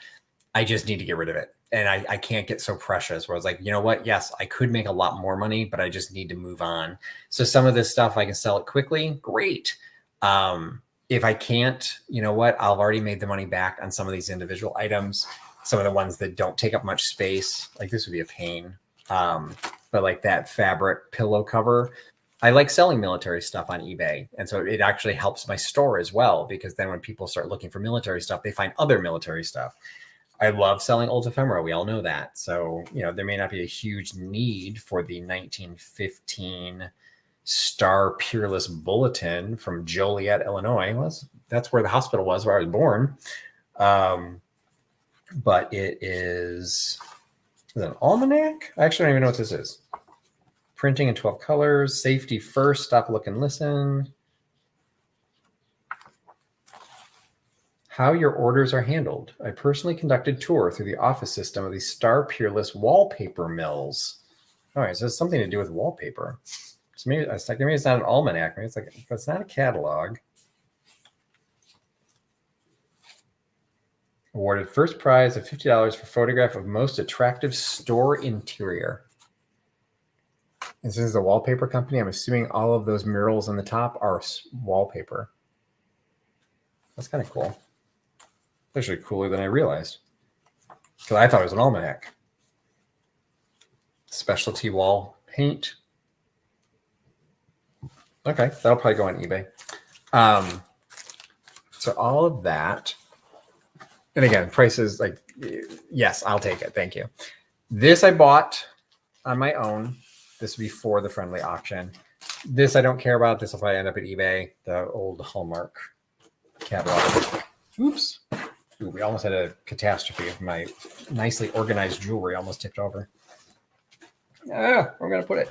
I just need to get rid of it. And I can't get so precious where I was like, you know what? Yes, I could make a lot more money, but I just need to move on. So some of this stuff, I can sell it quickly. Great. If I can't, you know what? I've already made the money back on some of these individual items. Some of the ones that don't take up much space, like this would be a pain. But like that fabric pillow cover, I like selling military stuff on eBay. And so it actually helps my store as well, because then when people start looking for military stuff, they find other military stuff. I love selling old ephemera. We all know that. So, there may not be a huge need for the 1915 Star Peerless Bulletin from Joliet, Illinois. That's where the hospital was where I was born. But it is an almanac. I actually don't even know what this is. Printing in 12 colors. Safety first. Stop, look, and listen. How your orders are handled. I personally conducted tour through the office system of the Star Peerless wallpaper mills. All right, so it's something to do with wallpaper. So maybe it's not an almanac. Maybe it's not a catalog. Awarded first prize of $50 for photograph of most attractive store interior. This is a wallpaper company. I'm assuming all of those murals on the top are wallpaper. That's kind of cool. Actually cooler than I realized. Because I thought it was an almanac. Specialty wall paint. Okay, that'll probably go on eBay. So all of that. And again, prices, yes, I'll take it. Thank you. This I bought on my own. This will be for the friendly auction. This I don't care about. This will probably end up at eBay, the old Hallmark catalog. Oops. Ooh, we almost had a catastrophe of my nicely organized jewelry almost tipped over. Where am I going to put it?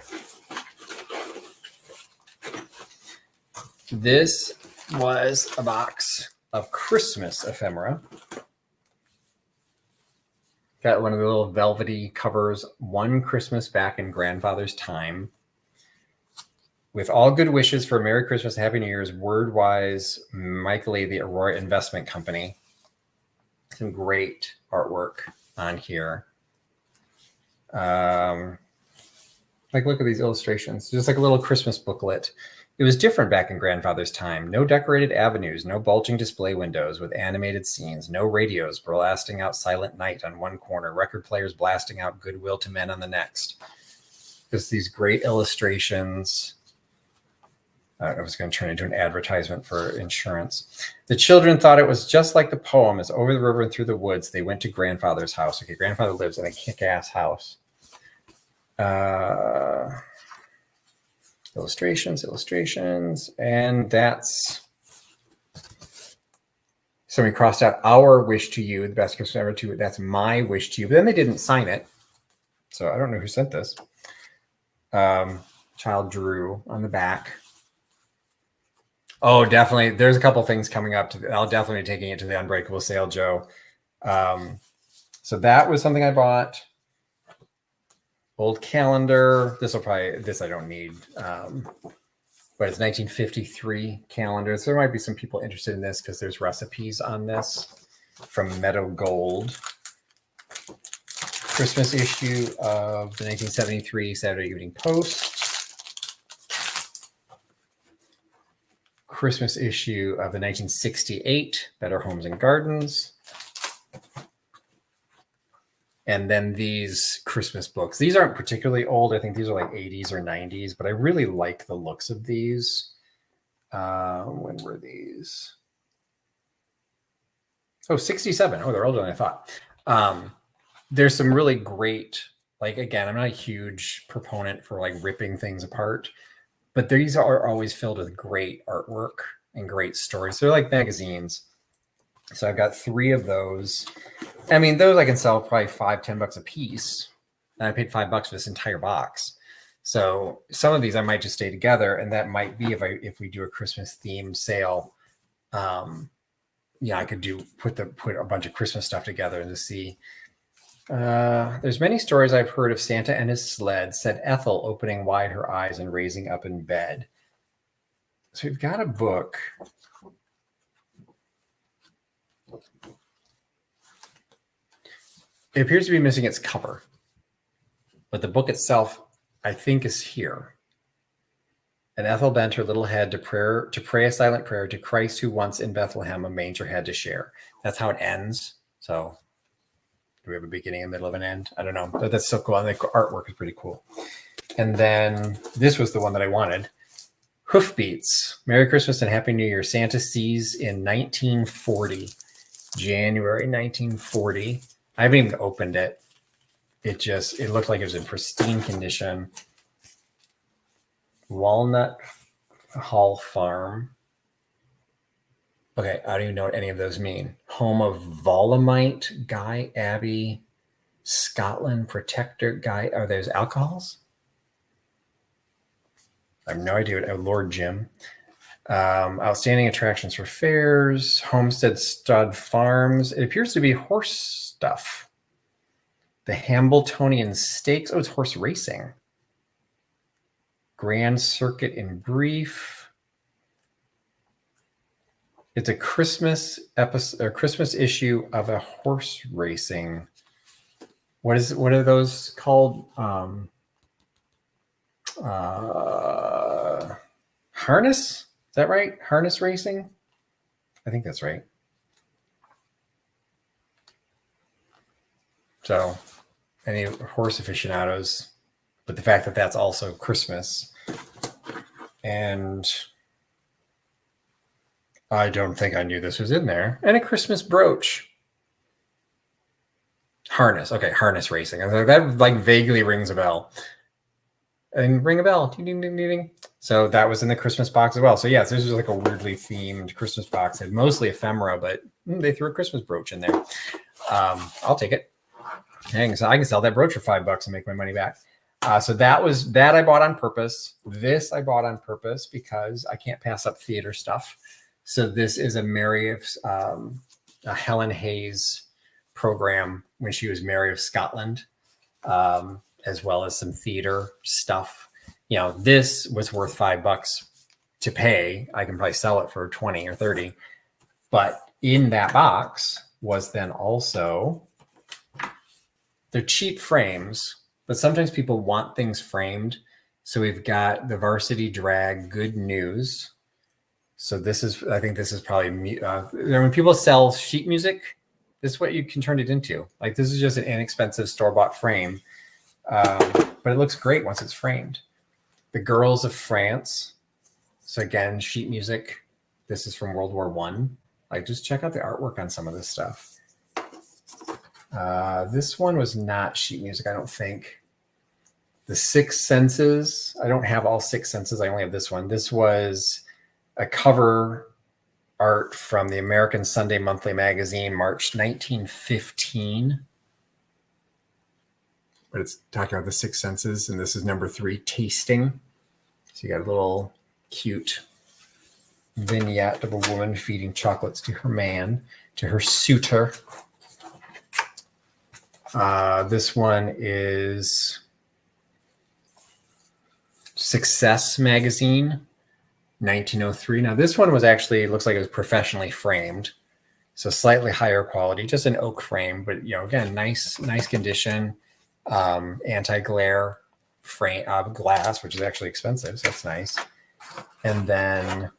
This was a box of Christmas ephemera. Got one of the little velvety covers, One Christmas Back in Grandfather's Time. With all good wishes for Merry Christmas, Happy New Year's, Wordwise, Michael A., the Aurora Investment Company. Some great artwork on here. Look at these illustrations. Just like a little Christmas booklet. It was different back in Grandfather's time. No decorated avenues, no bulging display windows with animated scenes, no radios blasting out Silent Night on one corner, record players blasting out Goodwill to Men on the next. Just these great illustrations. I was going to turn into an advertisement for insurance. The children thought it was just like the poem, as over the river and through the woods, they went to grandfather's house. Okay, grandfather lives in a kick-ass house. Illustrations, and that's somebody crossed out our wish to you, the best Christmas ever to. That's my wish to you, but then they didn't sign it, so I don't know who sent this. Child drew on the back. Oh, definitely. There's a couple things coming up. I'll definitely be taking it to the Unbreakable Sale, Joe. So that was something I bought. Old calendar. This I don't need. But it's 1953 calendar. So there might be some people interested in this because there's recipes on this from Meadow Gold. Christmas issue of the 1973 Saturday Evening Post. Christmas issue of the 1968 Better Homes and Gardens. And then these Christmas books. These aren't particularly old. I think these are like 80s or 90s, but I really like the looks of these. When were these? Oh, 67. Oh, they're older than I thought. There's some really great, again, I'm not a huge proponent for ripping things apart, but these are always filled with great artwork and great stories. They're like magazines. So I've got 3 of those. I mean, those I can sell probably $5-10 a piece. And I paid $5 for this entire box. So some of these I might just stay together, and that might be if we do a Christmas themed sale. I could put a bunch of Christmas stuff together and just see. There's many stories I've heard of Santa and his sled, said Ethel, opening wide her eyes and raising up in bed. So we've got a book. It appears to be missing its cover, but the book itself, I think, is here. And Ethel bent her little head to pray a silent prayer to Christ who once in Bethlehem a manger had to share. That's how it ends. So do we have a beginning, a middle, of an end? I don't know, but that's so cool. And the artwork is pretty cool. And then this was the one that I wanted. Hoofbeats. Merry Christmas and Happy New Year. Santa sees in 1940, January 1940. I haven't even opened it. It looked like it was in pristine condition. Walnut Hall Farm. Okay, I don't even know what any of those mean. Home of Volumite, Guy Abbey, Scotland Protector, Guy. Are those alcohols? I have no idea. Lord Jim. Outstanding attractions for fairs, Homestead Stud Farms. It appears to be horse stuff. The Hambletonian Stakes. Oh, it's horse racing. Grand Circuit in Brief. It's a Christmas episode, a Christmas issue of a horse racing. What are those called? Harness? Is that right? Harness racing? I think that's right. So, any horse aficionados, but the fact that that's also Christmas. And I don't think I knew this was in there. And a Christmas brooch. Harness. Okay, harness racing. That like vaguely rings a bell. And ring a bell. Ding, ding, ding, ding. So that was in the Christmas box as well. So yes, this was like a weirdly themed Christmas box. It had mostly ephemera, but they threw a Christmas brooch in there. I'll take it. Dang, so I can sell that brooch for $5 and make my money back. So that I bought on purpose. This I bought on purpose because I can't pass up theater stuff. So this is a Helen Hayes program when she was Mary of Scotland, as well as some theater stuff. This was worth $5 to pay. I can probably sell it for 20 or 30. But in that box was then also, they're cheap frames, but sometimes people want things framed. So we've got the Varsity Drag Good News. So I think this is probably, when people sell sheet music, this is what you can turn it into. Like this is just an inexpensive store-bought frame, but it looks great once it's framed. The Girls of France. So again, sheet music. This is from World War I. Like just check out the artwork on some of this stuff. This one was not sheet music, I don't think. The Six Senses. I don't have all Six Senses. I only have this one. This was a cover art from the American Sunday Monthly Magazine, March 1915. But it's talking about the Six Senses, and this is number 3, Tasting. So you got a little cute vignette of a woman feeding chocolates to her suitor. This one is Success Magazine, 1903. Now this one looks like it was professionally framed, so slightly higher quality, just an oak frame, but again, nice condition, anti-glare frame, glass, which is actually expensive, so that's nice. And then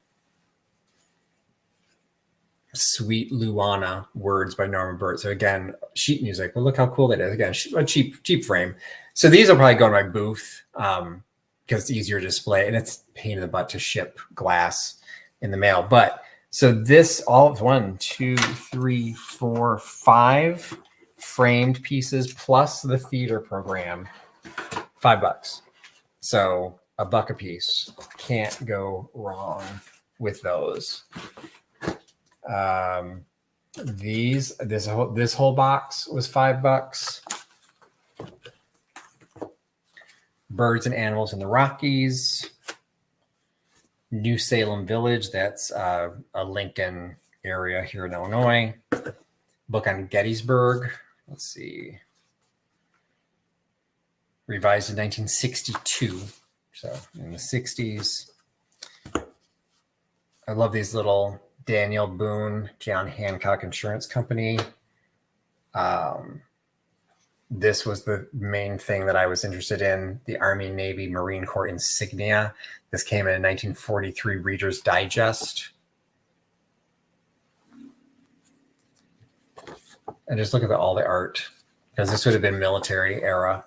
Sweet Luana, words by Norman Burt. So again, sheet music, but look how cool that is. Again, a cheap frame. So these will probably go in my booth, because it's easier to display, and it's a pain in the butt to ship glass in the mail. But so this, all 1, 2, 3, 4, 5 framed pieces plus the theater program, $5. So $1 a piece. Can't go wrong with those. This whole box was $5. Birds and Animals in the Rockies. New Salem Village. That's a Lincoln area here in Illinois. Book on Gettysburg. Let's see. Revised in 1962. So in the 60s. I love these little Daniel Boone, John Hancock Insurance Company. This was the main thing that I was interested in, the Army, Navy, Marine Corps insignia. This came in a 1943 Reader's Digest. And just look at all the art, because this would have been military era.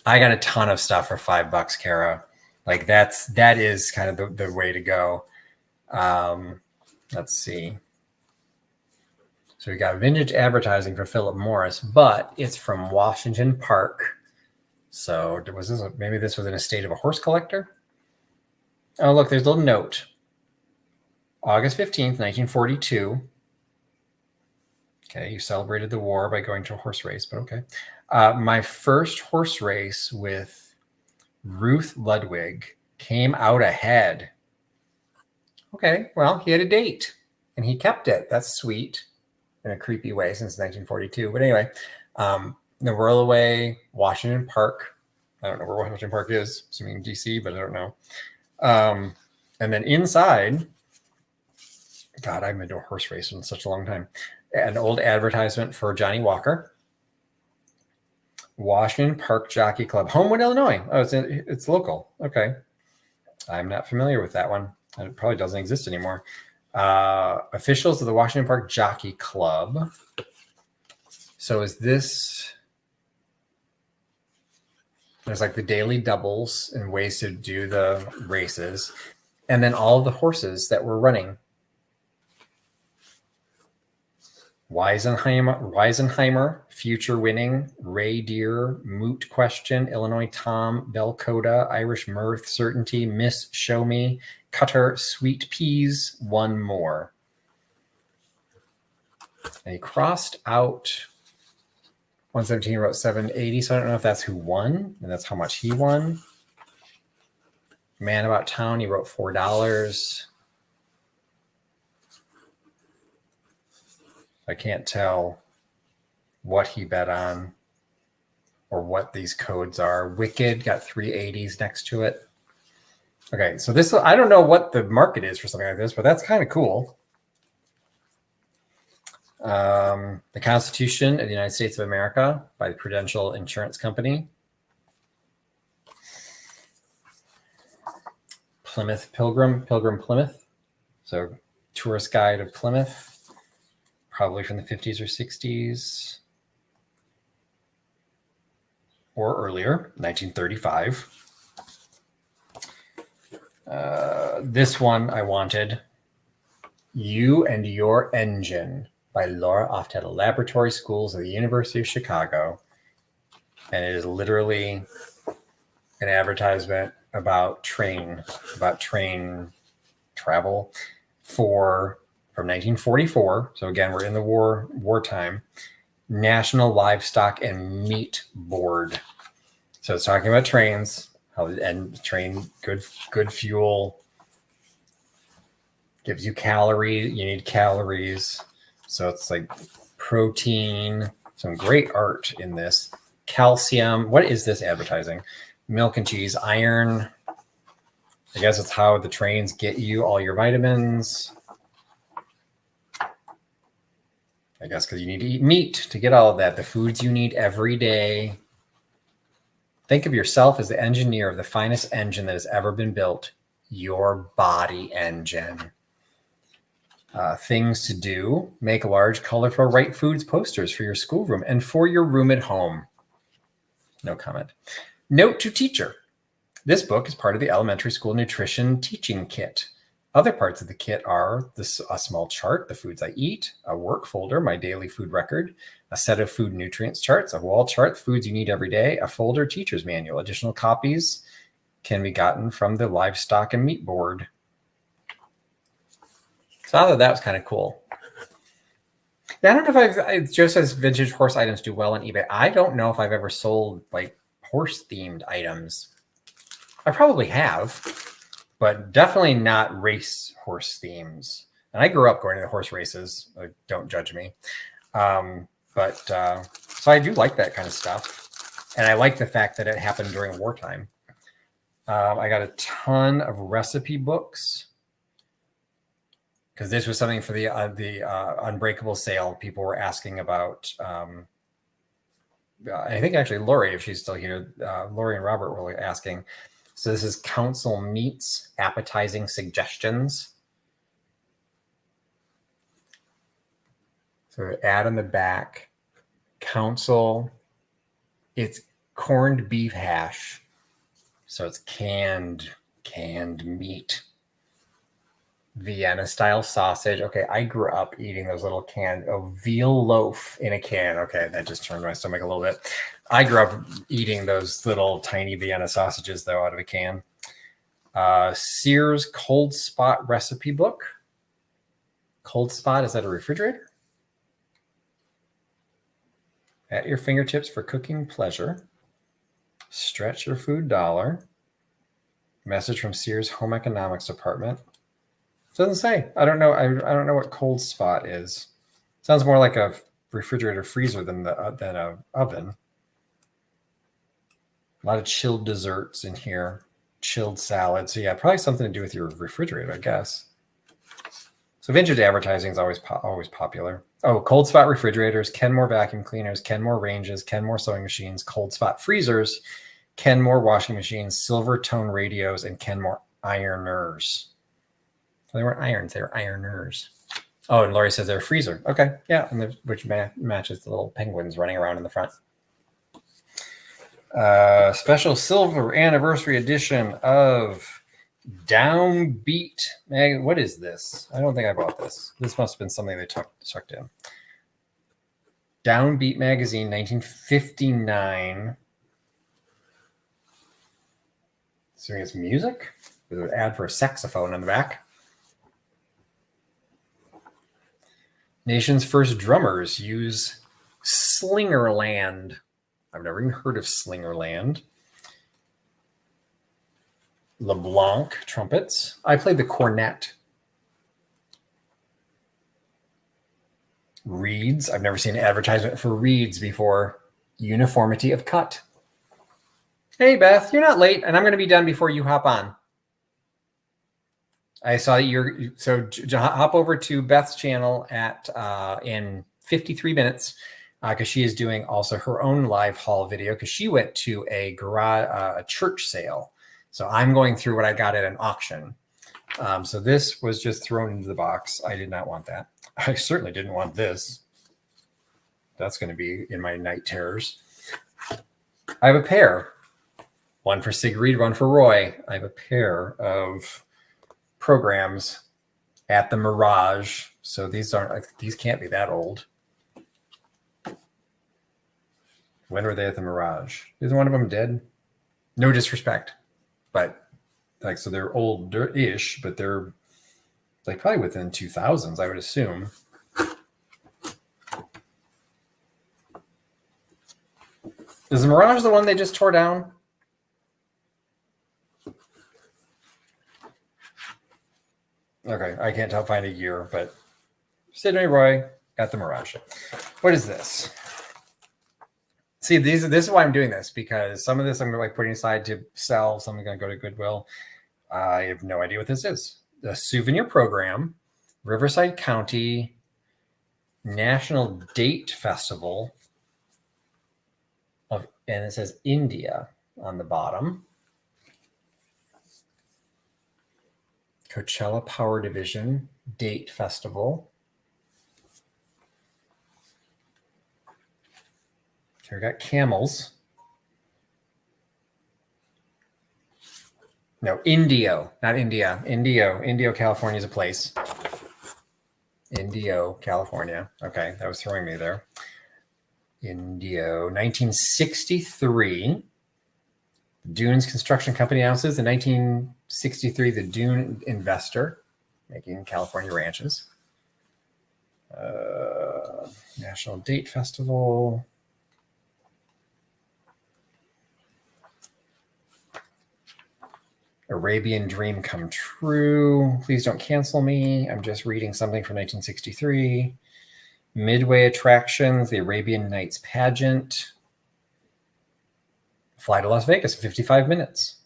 I got a ton of stuff for $5, Kara. Like that is kind of the way to go. Let's see. So we got vintage advertising for Philip Morris, but it's from Washington Park. So maybe this was an estate of a horse collector? Oh, look, there's a little note. August 15th, 1942. Okay, you celebrated the war by going to a horse race, but okay. My first horse race with Ruth Ludwig came out ahead. Okay, well, he had a date and he kept it. That's sweet in a creepy way since 1942. But anyway, the Whirlaway, Washington Park. I don't know where Washington Park is, assuming DC, but I don't know. And then inside, God, I haven't been to a horse race in such a long time. An old advertisement for Johnny Walker. Washington Park Jockey Club, Homewood, Illinois. Oh, it's local. Okay. I'm not familiar with that one. It probably doesn't exist anymore. Officials of the Washington Park Jockey Club. So is this... There's like the daily doubles and ways to do the races. And then all the horses that were running. Weisenheimer, Future Winning, Ray Deer, Moot Question, Illinois Tom, Belcoda, Irish Mirth, Certainty, Miss Show Me, Cutter, Sweet Peas, One More. And he crossed out 117, wrote 780, so I don't know if that's who won, and that's how much he won. Man About Town, he wrote $4. I can't tell what he bet on or what these codes are. Wicked got 380s next to it. Okay, so this, I don't know what the market is for something like this, but that's kind of cool. The Constitution of the United States of America by the Prudential Insurance Company. Plymouth Pilgrim Plymouth. So tourist guide of Plymouth. Probably from the 50s or 60s or earlier, 1935. This one I wanted. You and Your Engine by Laura Oftet, Laboratory Schools of the University of Chicago. And it is literally an advertisement about train travel from 1944. So again, we're in the wartime. National Livestock and Meat Board. So it's talking about trains, and train good fuel, gives you calories. You need calories. So it's like protein, some great art in this. Calcium. What is this advertising? Milk and cheese, iron. I guess it's how the trains get you all your vitamins. I guess because you need to eat meat to get all of that. The foods you need every day. Think of yourself as the engineer of the finest engine that has ever been built. Your body engine. Things to do. Make large, colorful, right foods posters for your schoolroom and for your room at home. No comment. Note to teacher. This book is part of the elementary school nutrition teaching kit. Other parts of the kit are a small chart, the foods I eat, a work folder, my daily food record, a set of food nutrients charts, a wall chart, foods you need every day, a folder, teacher's manual. Additional copies can be gotten from the Livestock and Meat Board. So I thought that was kind of cool. Yeah, I don't know if it just says vintage horse items do well on eBay. I don't know if I've ever sold like horse-themed items. I probably have. But definitely not race horse themes. And I grew up going to the horse races. Don't judge me. So I do like that kind of stuff. And I like the fact that it happened during wartime. I got a ton of recipe books because this was something for the Unbreakable sale. People were asking about. I think actually Lori, if she's still here, Lori and Robert were asking. So this is Council Meats Appetizing Suggestions. So add on the back, Council, it's corned beef hash. So it's canned meat. Vienna style sausage. Okay, I grew up eating those little cans. Oh, veal loaf in a can. Okay, that just turned my stomach a little bit. I grew up eating those little tiny Vienna sausages, though, out of a can. Sears Cold Spot recipe book. Cold Spot, is that a refrigerator? At your fingertips for cooking pleasure. Stretch your food dollar. Message from Sears Home Economics Department. Doesn't say. I don't know. I don't know what Cold Spot is. Sounds more like a refrigerator freezer than a oven. A lot of chilled desserts in here. Chilled salad. So yeah, probably something to do with your refrigerator, I guess. So vintage advertising is always popular. Oh, Cold Spot refrigerators, Kenmore vacuum cleaners, Kenmore ranges, Kenmore sewing machines, Cold Spot freezers, Kenmore washing machines, Silver Tone radios, and Kenmore ironers. They weren't irons, they were ironers. Oh, and Lori says they're a freezer. Okay, yeah, and which matches the little penguins running around in the front. Special silver anniversary edition of Downbeat. What is this? I don't think I bought this. This must have been something they tucked in. Downbeat magazine, 1959. Assuming it's music. There's an ad for a saxophone in the back. Nation's first drummers use Slingerland. I've never even heard of Slingerland. LeBlanc trumpets. I played the cornet. Reeds. I've never seen an advertisement for Reeds before. Uniformity of cut. Hey, Beth, you're not late, and I'm going to be done before you hop on. I saw so hop over to Beth's channel in 53 minutes because she is doing also her own live haul video because she went to a church sale. So I'm going through what I got at an auction. So this was just thrown into the box. I did not want that. I certainly didn't want this. That's going to be in my night terrors. I have a pair. One for Sigrid, one for Roy. I have a pair of programs at the Mirage. So these can't be that old. When were they at the Mirage? Is one of them dead? No disrespect. But so they're old-ish, but they're probably within 2000s, I would assume. Is the Mirage the one they just tore down? Okay, I can't find a year, but Sydney Roy at the Mirage. What is this? See, this is why I'm doing this, because some of this I'm putting aside to sell. Some I'm going to go to Goodwill. I have no idea what this is. The souvenir program, Riverside County National Date Festival, and it says India on the bottom. Coachella Power Division Date Festival. Here we got camels. No, Indio, not India. Indio, California is a place. Indio, California. Okay, that was throwing me there. Indio, 1963. Dunes Construction Company announces in 1963 the Dune Investor, making California ranches. National Date Festival. Arabian Dream Come True. Please don't cancel me. I'm just reading something from 1963. Midway Attractions, the Arabian Nights Pageant. Fly to Las Vegas in 55 minutes.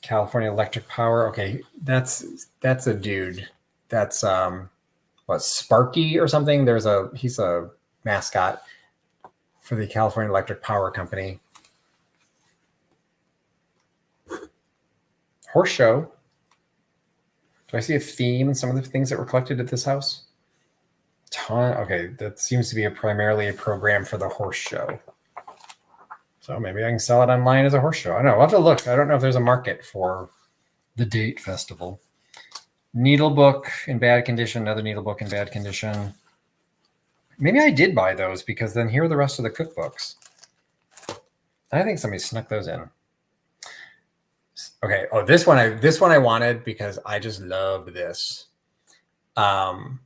California Electric Power. Okay, that's a dude. That's Sparky or something. He's a mascot for the California Electric Power Company. Horse show. Do I see a theme in some of the things that were collected at this house? Okay, that seems to be primarily a program for the horse show. So maybe I can sell it online as a horse show. I don't know. I'll have to look. I don't know if there's a market for the date festival. Needle book in bad condition, another needle book in bad condition. Maybe I did buy those because then here are the rest of the cookbooks. I think somebody snuck those in. Okay. Oh, this one I wanted because I just loved this. San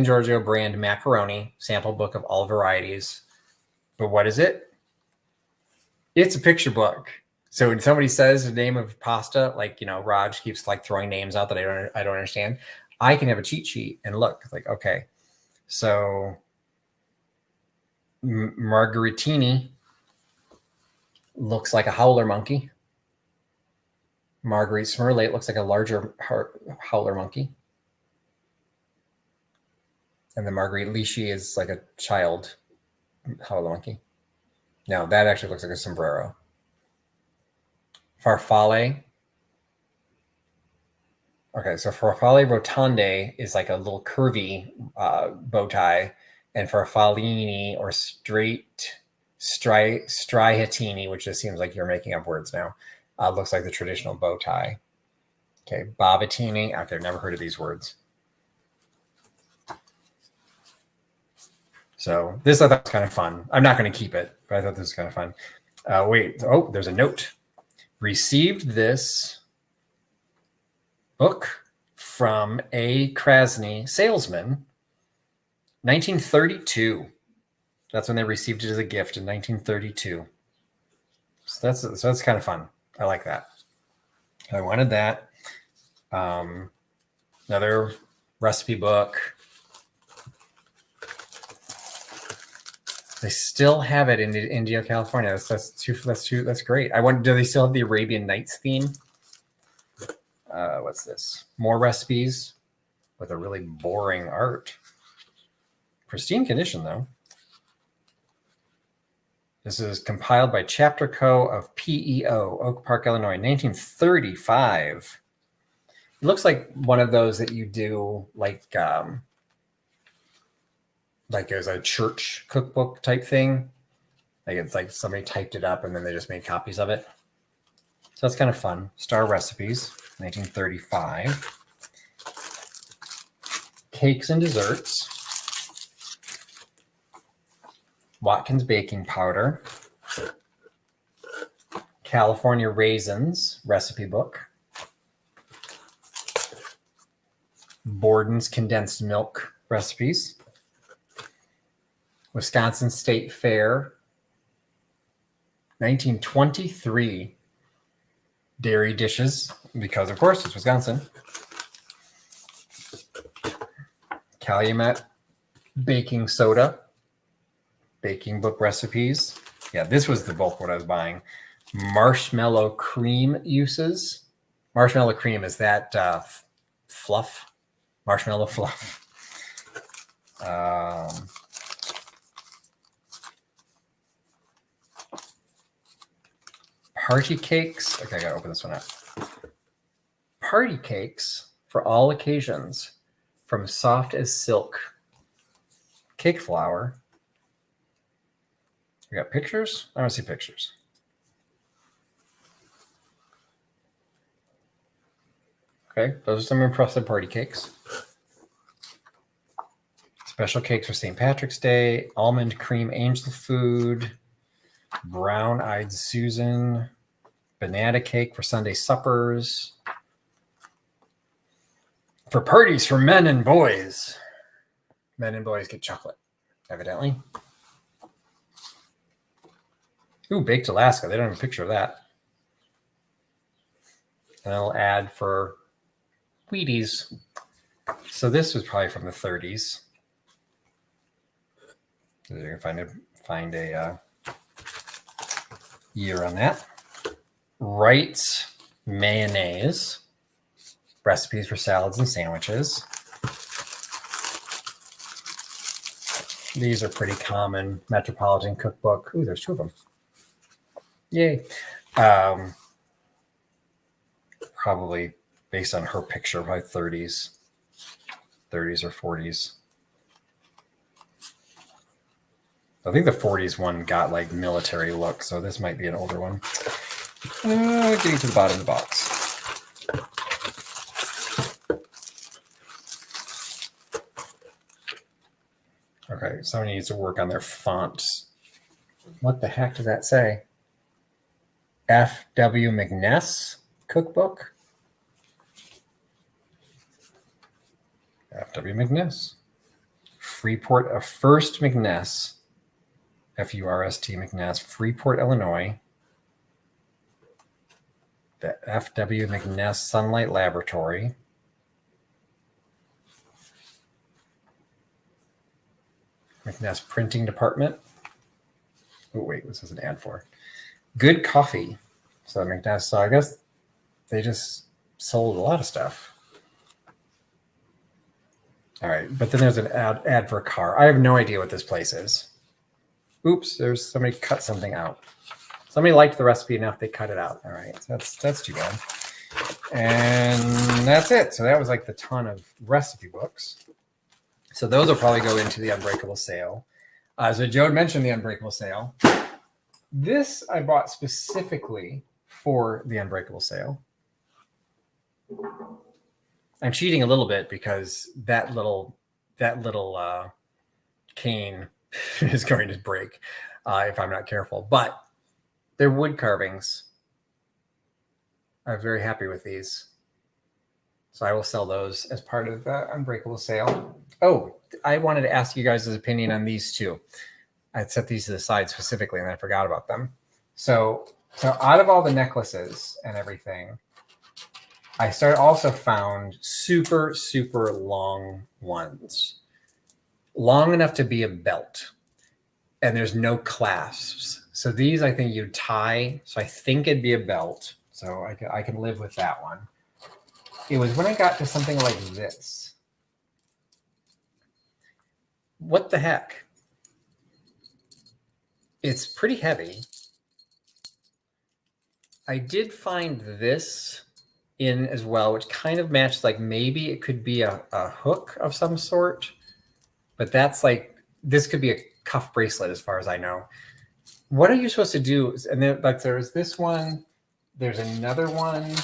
Giorgio brand macaroni sample book of all varieties. But what is it? It's a picture book. So when somebody says the name of pasta, like, you know, Raj keeps like throwing names out that I don't understand, I can have a cheat sheet and look like, okay, so Margheritini looks like a howler monkey. Marguerite Smerlate looks like a larger howler monkey. And the Marguerite Lishi is like a child howler monkey. No, that actually looks like a sombrero. Farfalle. Okay, so Farfalle Rotonde is like a little curvy bow tie, and Farfallini or Striatini, which just seems like you're making up words now, looks like the traditional bow tie. Okay, Bavatini. I've never heard of these words. So this I thought was kind of fun. I'm not going to keep it, but I thought this was kind of fun. Wait, oh, there's a note. Received this book from A. Krasny salesman, 1932. That's when they received it as a gift in 1932. So that's kind of fun. I like that. I wanted that. Another recipe book. They still have it in India, California. That's great. I wonder, do they still have the Arabian Nights theme? What's this? More recipes with a really boring art. Pristine condition, though. This is compiled by Chapter Co. of PEO, Oak Park, Illinois, 1935. It looks like one of those that you do like as a church cookbook type thing. Like it's like somebody typed it up and then they just made copies of it. So that's kind of fun. Star Recipes, 1935. Cakes and Desserts. Watkins Baking Powder. California Raisins Recipe Book. Borden's Condensed Milk Recipes. Wisconsin State Fair, 1923. Dairy dishes, because of course it's Wisconsin. Calumet Baking Soda, Baking Book Recipes. Yeah, this was the bulk what I was buying. Marshmallow cream uses. Marshmallow cream is that fluff, marshmallow fluff. Party cakes. Okay, I gotta open this one up. Party cakes for all occasions, from soft as silk. Cake flour. We got pictures. I want to see pictures. Okay, those are some impressive party cakes. Special cakes for St. Patrick's Day. Almond cream angel food. Brown-eyed Susan. Banana cake for Sunday suppers. For parties for men and boys. Men and boys get chocolate, evidently. Ooh, Baked Alaska. They don't have a picture of that. And I'll add for Wheaties. So this was probably from the 30s. So you can find a year on that. Wright's mayonnaise. Recipes for salads and sandwiches. These are pretty common. Metropolitan Cookbook. Ooh, there's two of them. Yay. Probably based on her picture, probably 30s or 40s. I think the 40s one got like military look, so this might be an older one. Getting to the bottom of the box. Okay, someone needs to work on their fonts. What the heck does that say? F.W. McNess cookbook? F.W. McNess. Freeport, First McNess. F-U-R-S-T McNess, Freeport, Illinois. The F.W. McNess Sunlight Laboratory. McNess Printing Department. Oh, wait, this is an ad for Good Coffee. So McNess, so I guess they just sold a lot of stuff. All right, but then there's an ad for a car. I have no idea what this place is. Oops, there's somebody cut something out. Somebody liked the recipe enough, they cut it out. All right, so that's too bad. And that's it. So that was like the ton of recipe books. So those will probably go into the Unbreakable sale. So Joe mentioned the Unbreakable sale. This I bought specifically for the Unbreakable sale. I'm cheating a little bit because that little cane is going to break if I'm not careful. But they're wood carvings. I'm very happy with these. So I will sell those as part of the Unbreakable sale. Oh, I wanted to ask you guys' opinion on these two. I set these to the side specifically and I forgot about them. So out of all the necklaces and everything, I also found super, super long ones. Long enough to be a belt. And there's no clasps. So these I think you tie. So I think it'd be a belt. So I can live with that one. It was when I got to something like this. What the heck? It's pretty heavy. I did find this in as well, which kind of matched, like maybe it could be a hook of some sort, but that's like, this could be a cuff bracelet as far as I know. What are you supposed to do? And then like there's this one, there's another one.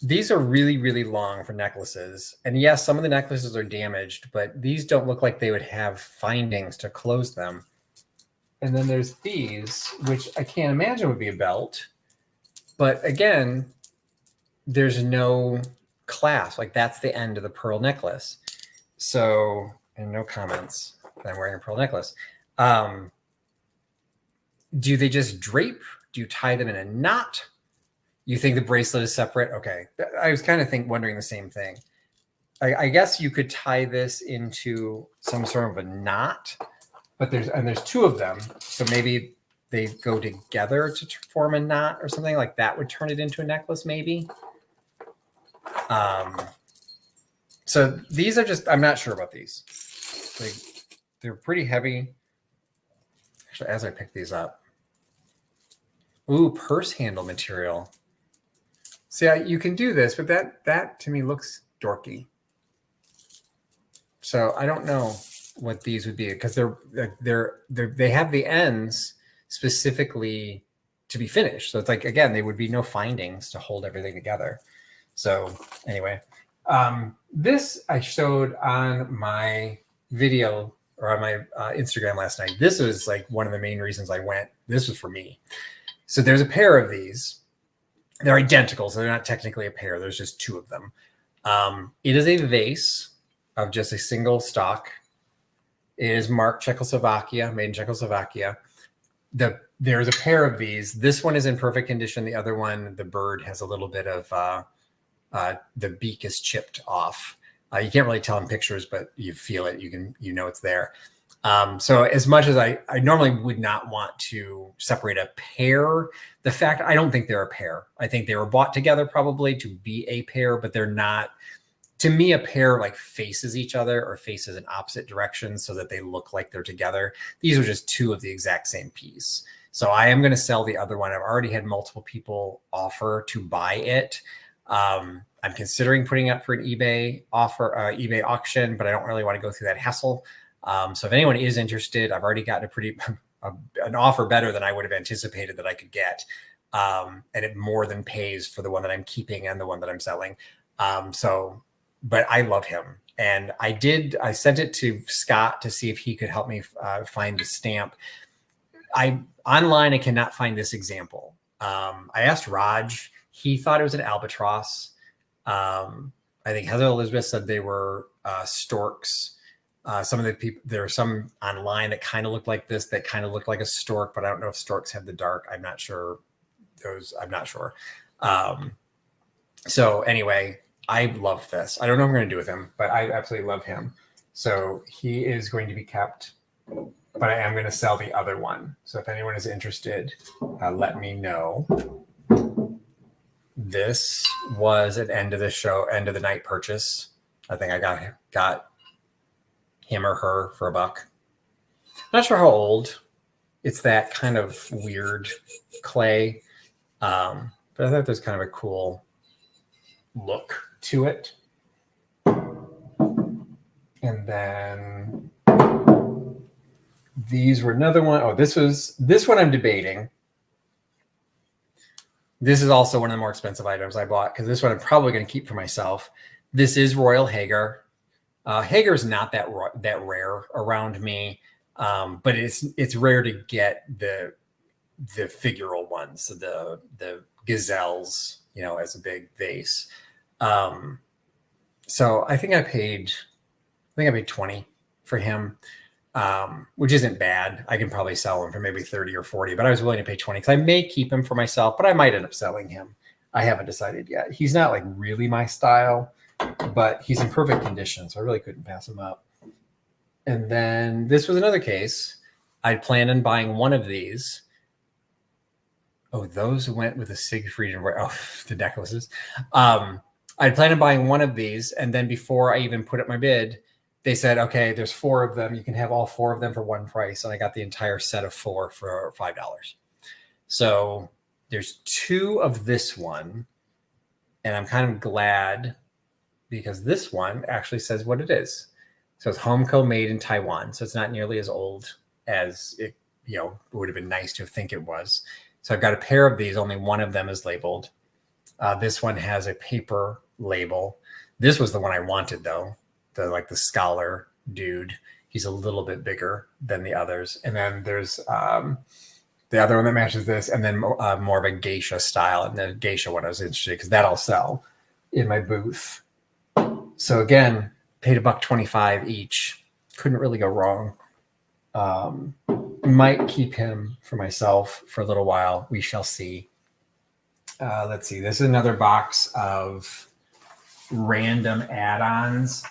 These are really, really long for necklaces. And yes, some of the necklaces are damaged, but these don't look like they would have findings to close them. And then there's these, which I can't imagine would be a belt. But again, there's no clasp. Like that's the end of the pearl necklace. So, and no comments that I'm wearing a pearl necklace. Do they just drape? Do you tie them in a knot? You think the bracelet is separate? Okay. I was kind of wondering the same thing. I guess you could tie this into some sort of a knot, but there's two of them. So maybe they go together to form a knot or something like that would turn it into a necklace maybe. So these are just, I'm not sure about these. They're pretty heavy. Actually, as I pick these up. Ooh, purse handle material. See, you can do this, but that to me looks dorky. So I don't know what these would be because they have the ends specifically to be finished. So it's like, again, there would be no findings to hold everything together. So anyway, this I showed on my video or on my Instagram last night. This was like one of the main reasons I went. This was for me. So there's a pair of these. They're identical, so they're not technically a pair. There's just two of them. It is a vase of just a single stock. It is marked Czechoslovakia, made in Czechoslovakia. There's a pair of these. This one is in perfect condition. The other one, the bird has a little bit of, the beak is chipped off. You can't really tell in pictures, but you feel it. You know it's there. So as much as I normally would not want to separate a pair, the fact I don't think they're a pair. I think they were bought together probably to be a pair, but they're not. To me, a pair like faces each other or faces in opposite directions so that they look like they're together. These are just two of the exact same piece. So I am going to sell the other one. I've already had multiple people offer to buy it. I'm considering putting it up for an eBay auction, but I don't really want to go through that hassle. So if anyone is interested, I've already gotten an offer better than I would have anticipated that I could get. And it more than pays for the one that I'm keeping and the one that I'm selling. So but I love him. And I sent it to Scott to see if he could help me find the stamp. Online, I cannot find this example. I asked Raj. He thought it was an albatross. I think Heather Elizabeth said they were storks. Some of the people, there are some online that kind of look like this, that kind of look like a stork, but I don't know if storks have the dark. I'm not sure. I'm not sure. So anyway, I love this. I don't know what I'm going to do with him, but I absolutely love him. So he is going to be kept, but I am going to sell the other one. So if anyone is interested, let me know. This was an end of the night purchase. I think I got him or her for $1. Not sure how old. It's that kind of weird clay. But I thought there's kind of a cool look to it. And then these were another one. Oh, this one I'm debating. This is also one of the more expensive items I bought, because this one I'm probably going to keep for myself. This is Royal Hagar. Hagar is not that rare around me, but it's rare to get the figural ones, so the gazelles, as a big vase. So I think I paid 20 for him, which isn't bad. I can probably sell him for maybe 30 or 40, but I was willing to pay 20 because I may keep him for myself, but I might end up selling him. I haven't decided yet. He's not like really my style, but he's in perfect condition, so I really couldn't pass him up. And then this was another case. I'd planned on buying one of these. Oh, those went with the Siegfried and the necklaces. I'd planned on buying one of these, and then before I even put up my bid, they said, okay, there's 4 of them. You can have all 4 of them for one price. And I got the entire set of 4 for $5. So there's 2 of this one. And I'm kind of glad, because this one actually says what it is. So it's Homco made in Taiwan. So it's not nearly as old as it, would have been nice to think it was. So I've got a pair of these. Only one of them is labeled. This one has a paper label. This was the one I wanted, though. The scholar dude. He's a little bit bigger than the others. And then there's the other one that matches this, and then more of a geisha style. And the geisha one I was interested, because that I'll sell in my booth. So again, paid $1.25 each. Couldn't really go wrong. Might keep him for myself for a little while. We shall see. Let's see. This is another box of random add-ons.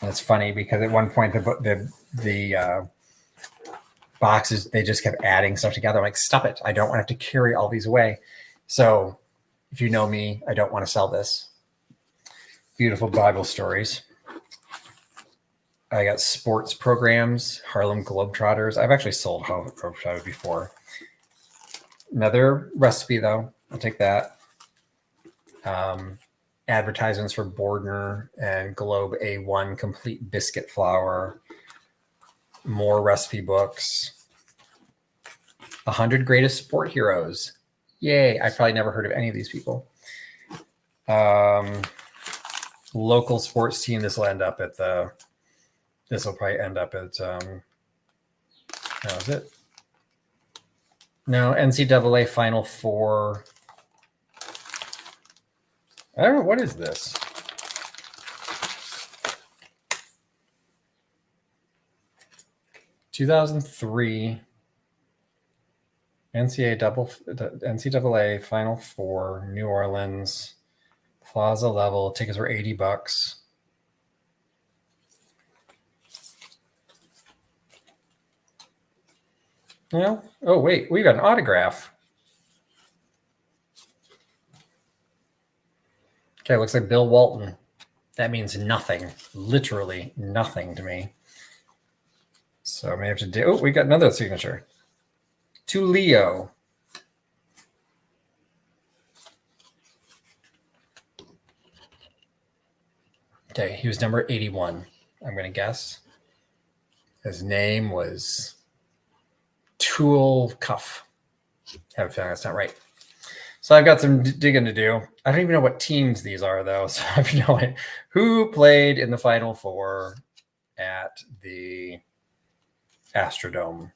That's funny, because at one point the boxes, they just kept adding stuff together. I'm like, stop it. I don't want to have to carry all these away. So if you know me, I don't want to sell this. Beautiful Bible stories. I got sports programs, Harlem Globetrotters. I've actually sold Harlem Globetrotters before. Another recipe, though. I'll take that. Advertisements for Bordner and Globe A1 complete biscuit flour. More recipe books. 100 greatest sport heroes. Yay. I probably never heard of any of these people. Local sports team. This will probably end up at how is it? No, NCAA Final Four. I don't know. What is this? (2003) NCAA Final Four, New Orleans, Plaza level. Tickets were $80. No. Oh wait, we got an autograph. Okay, looks like Bill Walton. That means nothing, literally nothing to me. So I may have to do. Oh, we got another signature. To Leo. Okay, he was number 81. I'm going to guess. His name was Tool Cuff. I have a feeling that's not right. So I've got some digging to do. I don't even know what teams these are, though. So I have no idea who played in the Final Four at the Astrodome.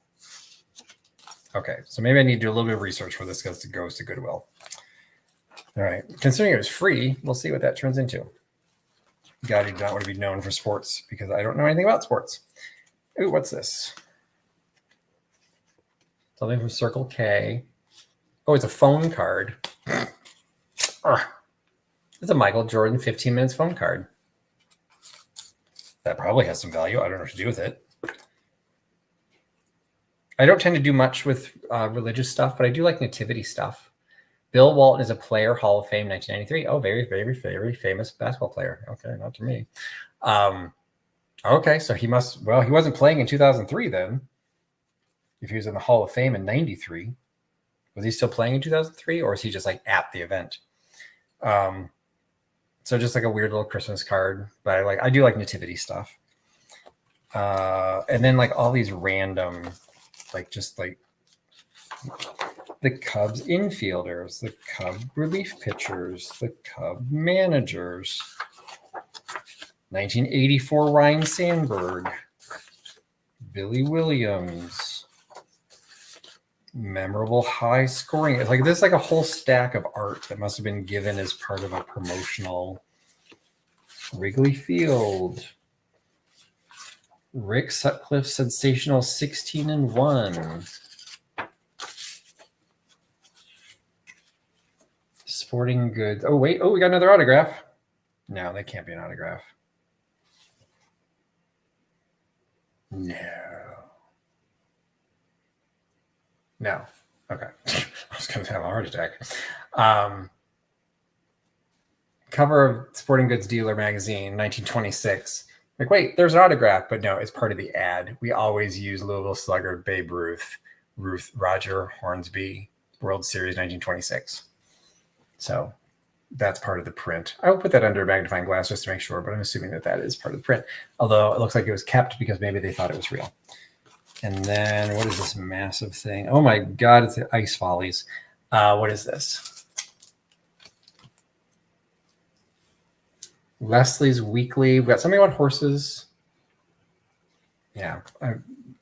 Okay, so maybe I need to do a little bit of research for this because it goes to Goodwill. All right, considering it was free, we'll see what that turns into. God, I do not want to be known for sports because I don't know anything about sports. Ooh, what's this? Something from Circle K. Oh, it's a phone card. It's a Michael Jordan 15 minutes phone card. That probably has some value. I don't know what to do with it. I don't tend to do much with religious stuff, but I do like nativity stuff. Bill Walton is a player, Hall of Fame, 1993. Oh, very, very, very famous basketball player. Okay, not to me. Okay, so he must, well, he wasn't playing in 2003 then. If he was in the Hall of Fame in 93. Was he still playing in 2003 or is he just like at the event? So just like a weird little Christmas card, but I do like nativity stuff. And then like all these random, like just like the Cubs infielders, the Cub relief pitchers, the Cub managers, 1984 Ryan Sandberg, Billy Williams, memorable high scoring. It's like there's like a whole stack of art that must have been given as part of a promotional Wrigley Field. Rick Sutcliffe sensational 16-1. Sporting Goods. Oh, wait. Oh, we got another autograph. No, that can't be an autograph. No. No. Okay. I was going to have a heart attack. Cover of Sporting Goods Dealer magazine, 1926. Like, wait, there's an autograph, but no, it's part of the ad. We always use Louisville Slugger, Babe Ruth, Roger Hornsby, World Series 1926. So that's part of the print. I will put that under a magnifying glass just to make sure, but I'm assuming that that is part of the print. Although it looks like it was kept because maybe they thought it was real. And then what is this massive thing? Oh my God, it's the Ice Follies. What is this? Leslie's Weekly. We've got something about horses. Yeah,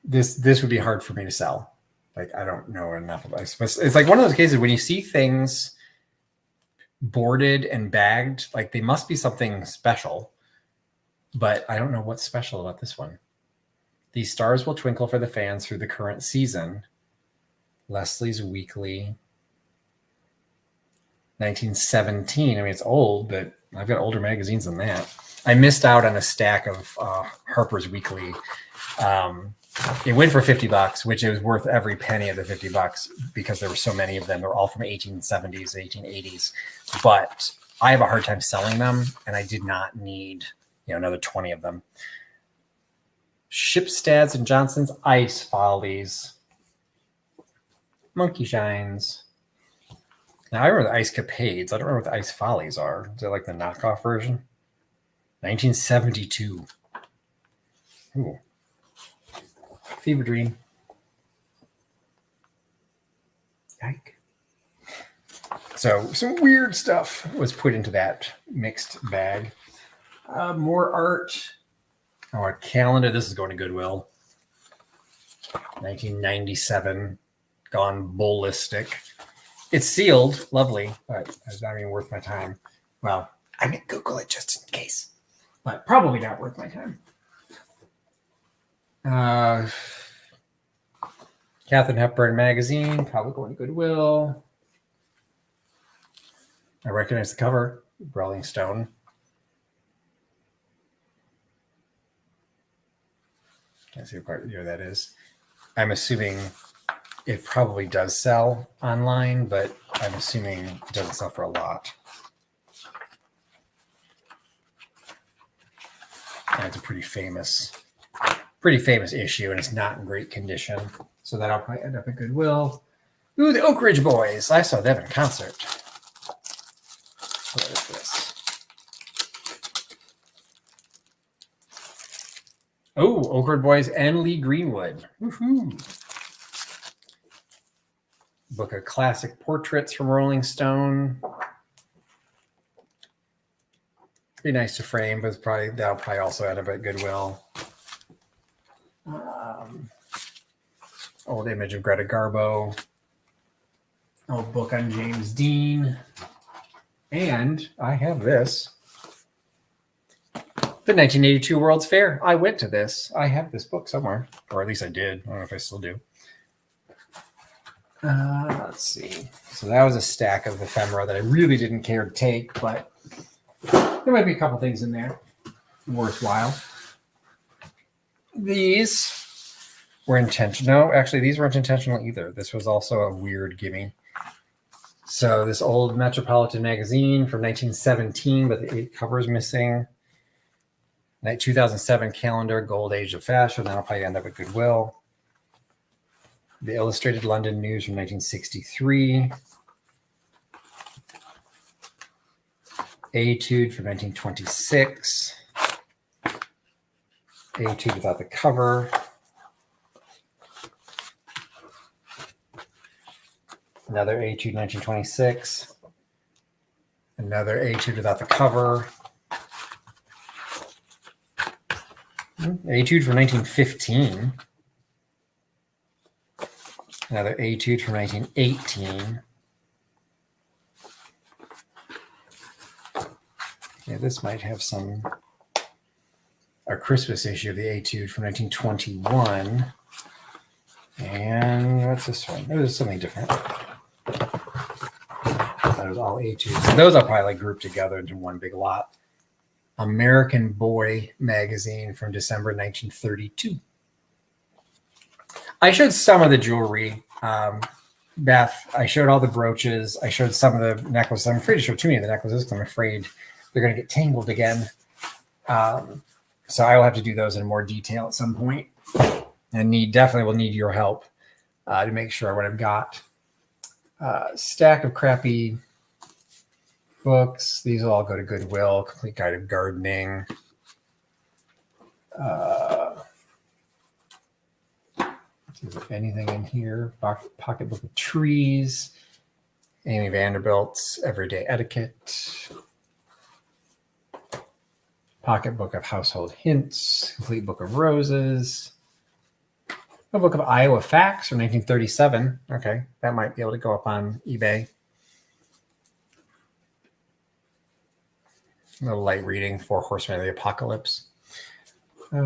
this would be hard for me to sell. Like, I don't know enough about it. It's like one of those cases when you see things boarded and bagged, like they must be something special, but I don't know what's special about this one. These stars will twinkle for the fans through the current season. Leslie's Weekly, 1917. I mean, it's old, but I've got older magazines than that. I missed out on a stack of Harper's Weekly. It went for $50, which it was worth every penny of the $50 because there were so many of them. They're all from 1870s, 1880s. But I have a hard time selling them, and I did not need another 20 of them. Shipstad's and Johnson's Ice Follies. Monkey Shines. Now, I remember the Ice Capades. I don't remember what the Ice Follies are. Is it like the knockoff version? 1972. Ooh. Fever Dream. Yike. So some weird stuff was put into that mixed bag. More art. Oh, a calendar. This is going to Goodwill. 1997. Gone ballistic. It's sealed. Lovely. But it's not even worth my time. Well, I'm going to Google it just in case. But probably not worth my time. Katharine Hepburn magazine. Probably going to Goodwill. I recognize the cover. Rolling Stone. Can't see what part of the year that is. I'm assuming it probably does sell online, but I'm assuming it doesn't sell for a lot. And it's a pretty famous issue, and it's not in great condition. So that'll probably end up at Goodwill. Ooh, the Oak Ridge Boys. I saw them in concert. What is this? Oh, Oak Ridge Boys and Lee Greenwood. Woohoo. book of classic portraits from Rolling Stone. Be nice to frame, but that'll probably also end up at Goodwill. Old image of Greta Garbo. Old book on James Dean. And I have this. The 1982 World's Fair. I went to this. I have this book somewhere. Or at least I did. I don't know if I still do. Let's see. So that was a stack of ephemera that I really didn't care to take, but there might be a couple things in there worthwhile. These were intentional. No, actually, these weren't intentional either. This was also a weird gimme. So this old Metropolitan magazine from 1917, but the 8 covers missing. 2007 calendar, Gold Age of Fashion. That'll probably end up at Goodwill. The Illustrated London News from 1963. Etude from 1926. Etude without the cover. Another Etude 1926. Another Etude without the cover. Etude from 1915. Another Etude from 1918. Yeah, this might have a Christmas issue of the Etude from 1921. And what's this one? It was something different. That was all Etudes. So those I'll probably group together into one big lot. American Boy magazine from December 1932. I showed some of the jewelry, Beth. I showed all the brooches. I showed some of the necklaces. I'm afraid to show too many of the necklaces because I'm afraid they're going to get tangled again. So I will have to do those in more detail at some point. And definitely will need your help to make sure what I've got. Stack of crappy books. These will all go to Goodwill. Complete Guide of Gardening. Is there anything in here? Pocketbook of Trees. Amy Vanderbilt's Everyday Etiquette. Pocketbook of Household Hints. Complete Book of Roses. A book of Iowa Facts from 1937. Okay, that might be able to go up on eBay. A little light reading, 4 Horsemen of the Apocalypse. We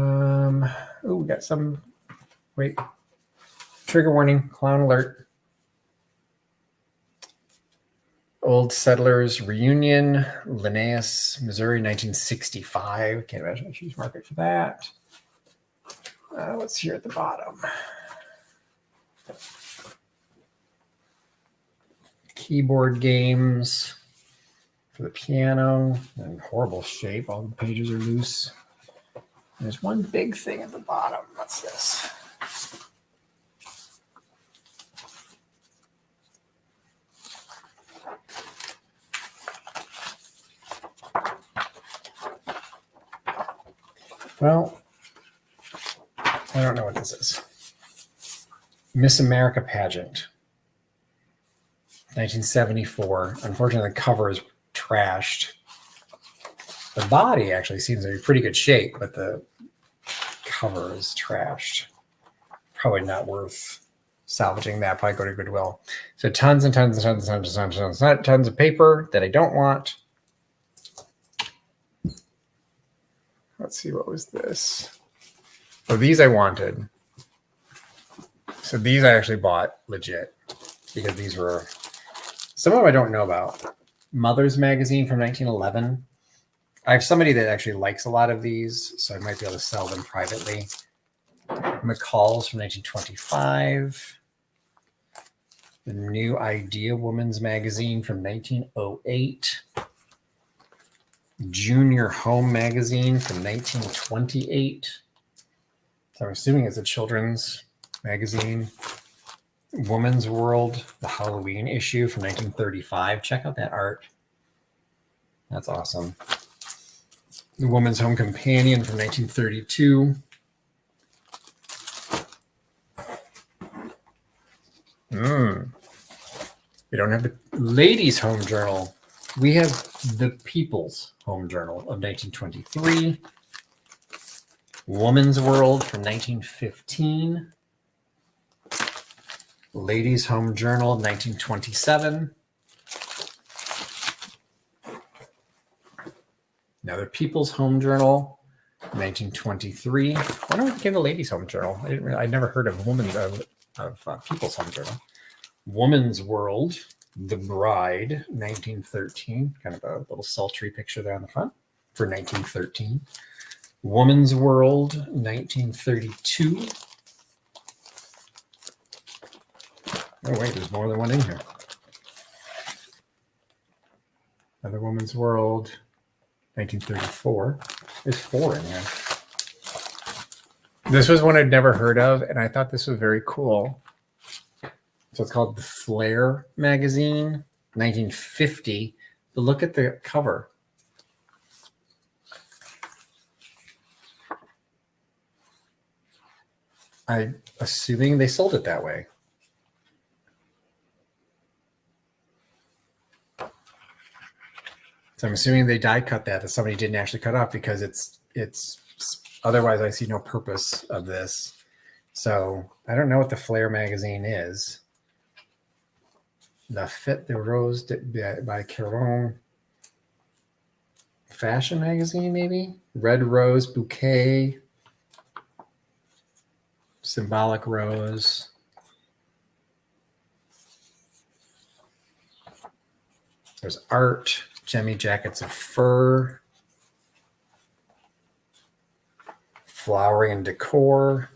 got some. Wait. Trigger warning, clown alert. Old Settlers Reunion, Linnaeus, Missouri, 1965. Can't imagine a huge market for that. What's here at the bottom? Keyboard games for the piano. In horrible shape. All the pages are loose. There's one big thing at the bottom. What's this? Well, I don't know what this is. Miss America pageant, 1974. Unfortunately, the cover is trashed. The body actually seems to be pretty good shape, but the cover is trashed. Probably not worth salvaging that. Probably go to Goodwill. So tons and tons and tons and tons and tons and tons of paper that I don't want. Let's see, what was this? Oh, these I wanted. So these I actually bought legit because these were, some of them I don't know about. Mother's Magazine from 1911. I have somebody that actually likes a lot of these, so I might be able to sell them privately. McCall's from 1925. The New Idea Woman's Magazine from 1908. Junior Home Magazine from 1928. So I'm assuming it's a children's magazine. Woman's World, the Halloween issue from 1935. Check out that art. That's awesome. The Woman's Home Companion from 1932. We don't have the Ladies' Home Journal. We have the People's Home Journal of 1923. Woman's World from 1915. Ladies' Home Journal of 1927. Another People's Home Journal, 1923. I wonder what became the Ladies' Home Journal. I'd never heard of People's Home Journal. Woman's World, The Bride, 1913. Kind of a little sultry picture there on the front for 1913. Woman's World, 1932. Oh, wait, there's more than one in here. Another Woman's World, 1934. There's 4 in here. This was one I'd never heard of, and I thought this was very cool. So it's called the Flair magazine, 1950. But look at the cover. I'm assuming they sold it that way. So I'm assuming they die cut that somebody didn't actually cut off, because it's otherwise I see no purpose of this. So I don't know what the Flair magazine is. La Fête de Rose by Caron. Fashion magazine, maybe? Red Rose Bouquet. Symbolic Rose. There's art. Jemmy Jackets of Fur. Flowering and Decor.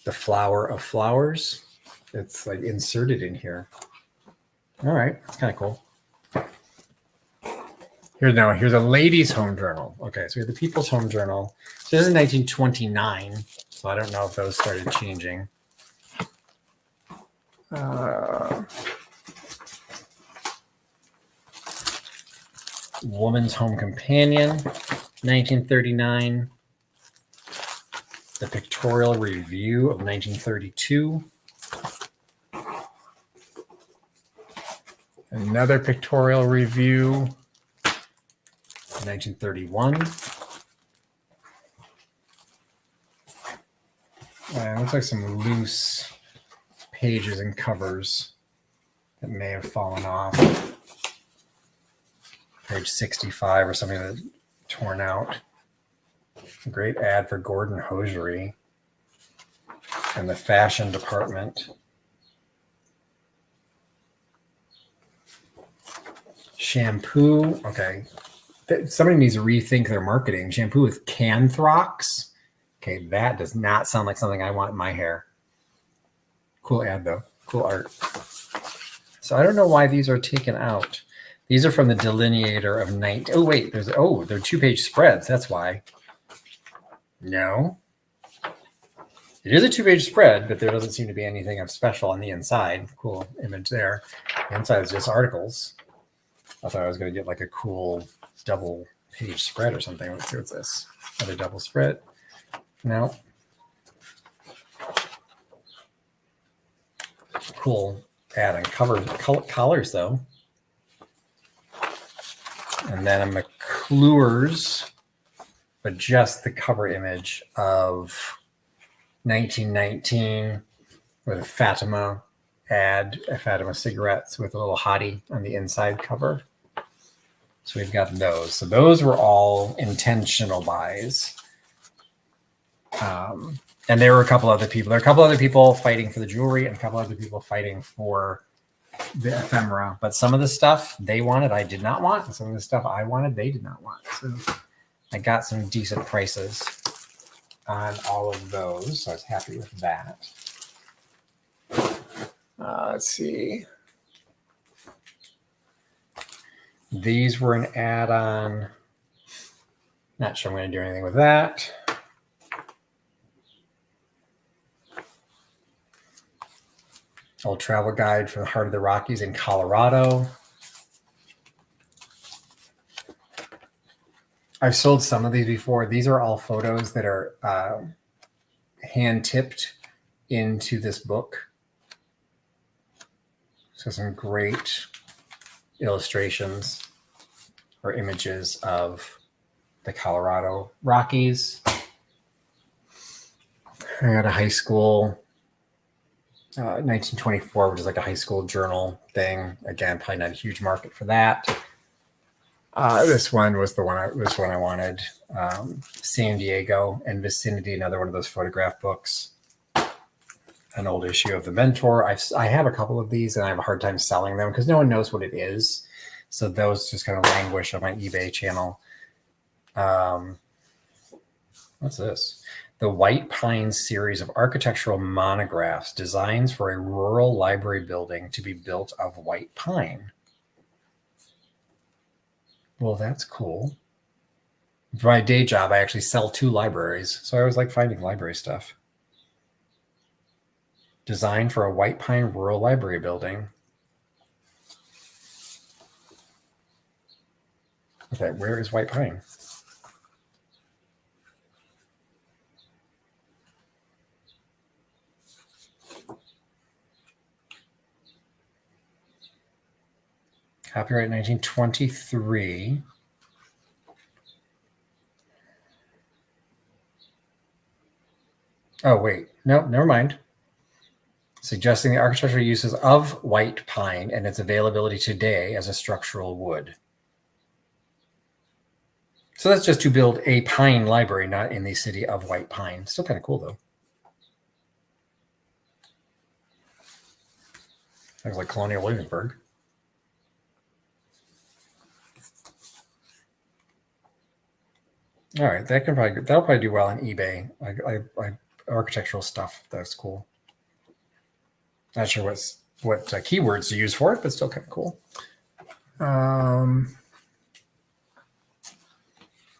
The Flower of Flowers. It's like inserted in here. All right, it's kind of cool. Here's a Ladies' Home Journal. Okay, so we have the People's Home Journal. So this is 1929, so I don't know if those started changing. Woman's Home Companion, 1939. The Pictorial Review of 1932. Another Pictorial Review, 1931. It looks like some loose pages and covers that may have fallen off. Page 65 or something that torn out. A great ad for Gordon Hosiery and the fashion department. Shampoo. Okay. Somebody needs to rethink their marketing. Shampoo with Canthrox. Okay, that does not sound like something I want in my hair. Cool ad, though. Cool art. So I don't know why these are taken out. These are from the delineator of 19. Oh, wait. They're 2-page spreads. That's why. No. It is a 2-page spread, but there doesn't seem to be anything of special on the inside. Cool image there. The inside is just articles. I thought I was going to get like a cool double-page spread or something. Let's see what's this. Another double spread. No. Cool ad on collars, though. And then a McClure's, but just the cover image of 1919 with a Fatima ad, a Fatima cigarettes with a little hottie on the inside cover. So we've got those. So those were all intentional buys. And there were a couple other people. There are a couple other people fighting for the jewelry and a couple other people fighting for the ephemera. But some of the stuff they wanted, I did not want. And some of the stuff I wanted, they did not want. So I got some decent prices on all of those. So I was happy with that. Let's see. These were an add-on. Not sure I'm going to do anything with that. Old travel guide for the heart of the Rockies in Colorado. I've sold some of these before. These are all photos that are hand-tipped into this book. So some great illustrations or images of the Colorado Rockies. I got a high school, 1924, which is like a high school journal thing. Again, probably not a huge market for that. This one was the one I wanted. San Diego and Vicinity, another one of those photograph books. An old issue of The Mentor. I have a couple of these, and I have a hard time selling them because no one knows what it is. So those just kind of languish on my eBay channel. What's this? The White Pine series of architectural monographs, designs for a rural library building to be built of white pine. Well, that's cool. For my day job, I actually sell 2 libraries. So I always like finding library stuff. Design for a white pine rural library building. Okay, where is white pine? Copyright 1923. Oh, wait. Nope, never mind. Suggesting the architectural uses of white pine and its availability today as a structural wood. So that's just to build a pine library, not in the city of White Pine. Still kind of cool, though. Sounds like Colonial Williamsburg. All right, that'll probably do well on eBay. I architectural stuff. That's cool. Not sure what keywords to use for it, but still kind of cool.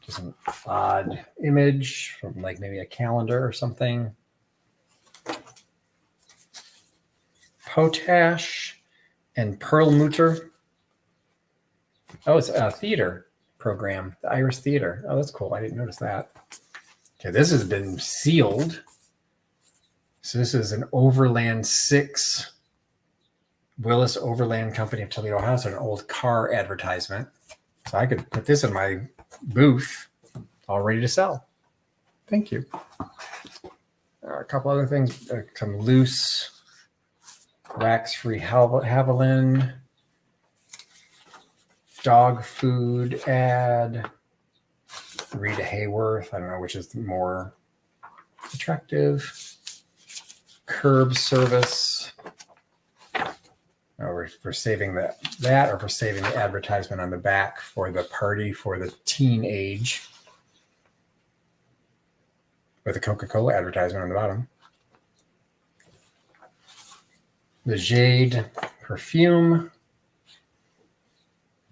Just an odd image from like maybe a calendar or something. Potash and perlmutter. Oh, it's a theater program, the Irish Theater. Oh, that's cool. I didn't notice that. Okay, this has been sealed. So this is an Overland 6 Willis Overland Company of Toledo, Ohio. So an old car advertisement. So I could put this in my booth, all ready to sell. Thank you. A couple other things, some loose wax-free Haviland, dog food ad, Rita Hayworth. I don't know which is more attractive. Curb service. Or for saving that, or for saving the advertisement on the back for the party for the teenage, with a Coca-Cola advertisement on the bottom. The Jade perfume.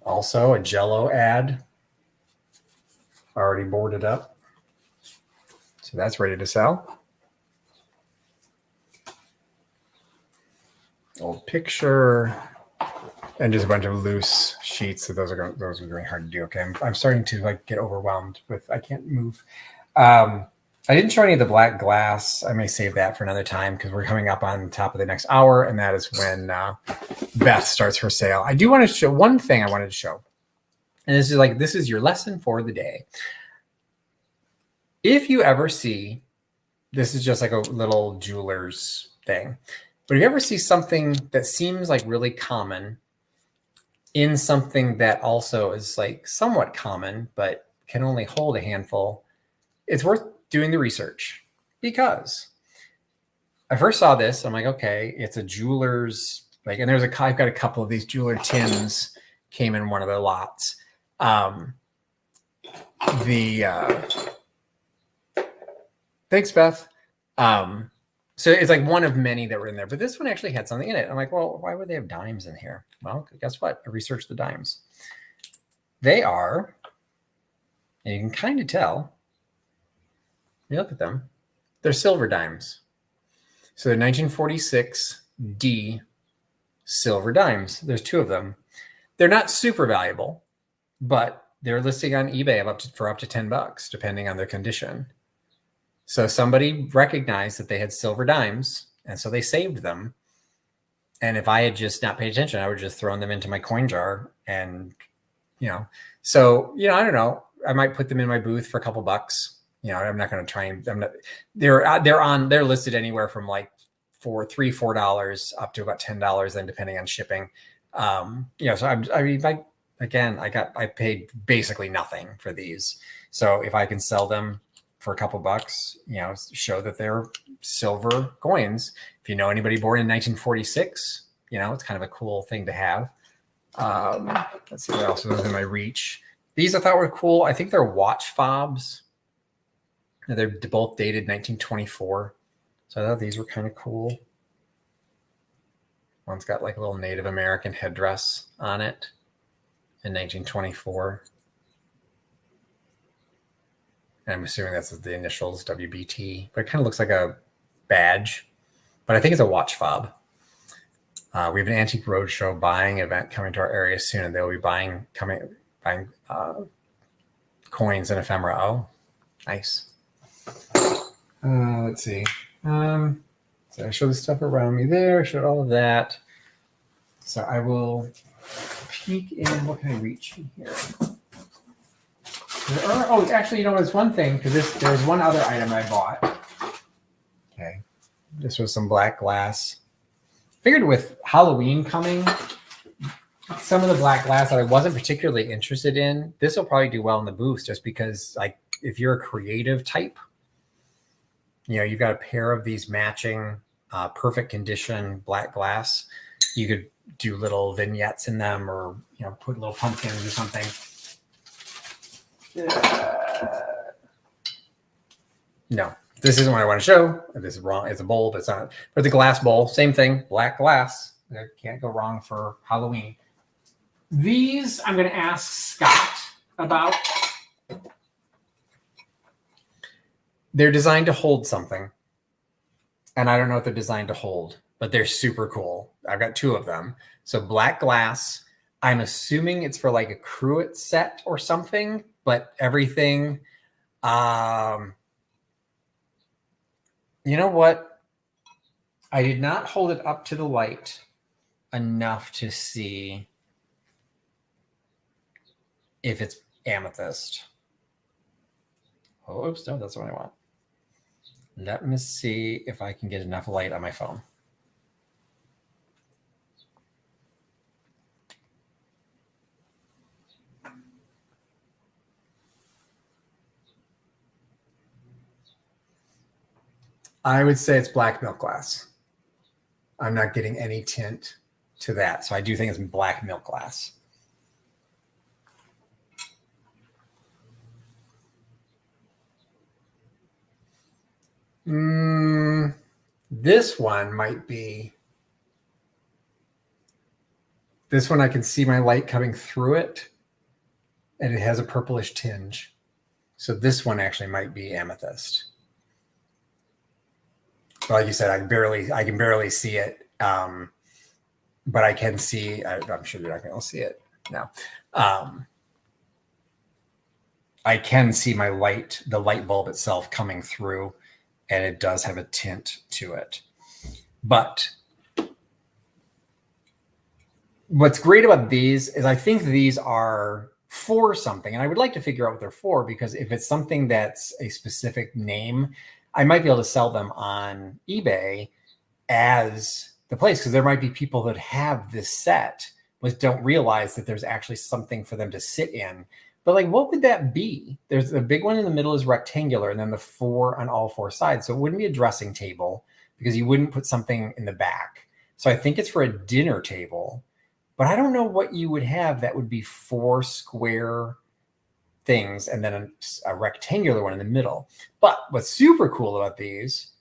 Also a Jell-O ad. Already boarded up. So that's ready to sell. Old picture. And just a bunch of loose sheets. So those are going hard to do. Okay, I'm starting to like get overwhelmed with, I can't move. I didn't show any of the black glass. I may save that for another time because we're coming up on the top of the next hour, and that is when Beth starts her sale. I do want to show one thing I wanted to show. And this is your lesson for the day. If you ever see, this is just like a little jeweler's thing, but if you ever see something that seems like really common in something that also is like somewhat common, but can only hold a handful, it's worth doing the research, because I first saw this. I'm like, okay, it's a jeweler's, like, and I've got a couple of these jeweler tins came in one of the lots. Thanks, Beth. So it's like one of many that were in there, but this one actually had something in it. I'm like, well, why would they have dimes in here? Well, guess what? I researched the dimes. They are, and you can kind of tell, you look at them, they're silver dimes. So they're 1946 D silver dimes. There's 2 of them. They're not super valuable, but they're listing on eBay for up to $10, depending on their condition. So somebody recognized that they had silver dimes And so they saved them. And if I had just not paid attention, I would just thrown them into my coin jar. And, so, I don't know. I might put them in my booth for a couple bucks. I'm not going to try and they're listed anywhere from like $4 up to about $10, then depending on shipping. So I paid basically nothing for these. So if I can sell them for a couple bucks, show that they're silver coins. If you know anybody born in 1946, it's kind of a cool thing to have. Let's see what else was in my reach. These I thought were cool. I think they're watch fobs. They're both dated 1924. So I thought these were kind of cool. One's got like a little Native American headdress on it in 1924. And I'm assuming that's the initials, WBT. But it kind of looks like a badge. But I think it's a watch fob. We have an Antique Roadshow buying event coming to our area soon, and they'll be buying coins and ephemera. Oh, nice. Let's see. So I showed the stuff around me there. I showed all of that. So I will peek in. What can I reach in here? Actually, there's one thing, because there's one other item I bought. Okay. This was some black glass. Figured with Halloween coming, some of the black glass that I wasn't particularly interested in, this will probably do well in the booth, just because, like, if you're a creative type, you've got a pair of these matching perfect condition black glass. You could do little vignettes in them, or put little pumpkins or something. No, this isn't what I want to show. This is wrong. It's a bowl, but it's not. But the glass bowl, same thing, black glass. Can't go wrong for Halloween. These I'm going to ask Scott about. They're designed to hold something. And I don't know what they're designed to hold, but they're super cool. I've got two of them. So black glass, I'm assuming it's for like a cruet set or something, but everything, you know what? I did not hold it up to the light enough to see if it's amethyst. Oh, oops, no, that's what I want. Let me see if I can get enough light on my phone. I would say it's black milk glass. I'm not getting any tint to that. So I do think it's black milk glass. This one might be. This one I can see my light coming through it, and it has a purplish tinge. So this one actually might be amethyst. But like you said, I can barely see it, but I can see. I'm sure you're not going to see it now. I can see my light, the light bulb itself coming through, and it does have a tint to it. But what's great about these is I think these are for something, and I would like to figure out what they're for, because if it's something that's a specific name, I might be able to sell them on eBay as the place, because there might be people that have this set but don't realize that there's actually something for them to sit in. But like, what would that be? There's a big one in the middle is rectangular, and then the four on all four sides. So it wouldn't be a dressing table, because you wouldn't put something in the back. So I think it's for a dinner table, but I don't know what you would have that would be four square things and then a rectangular one in the middle. But what's super cool about these,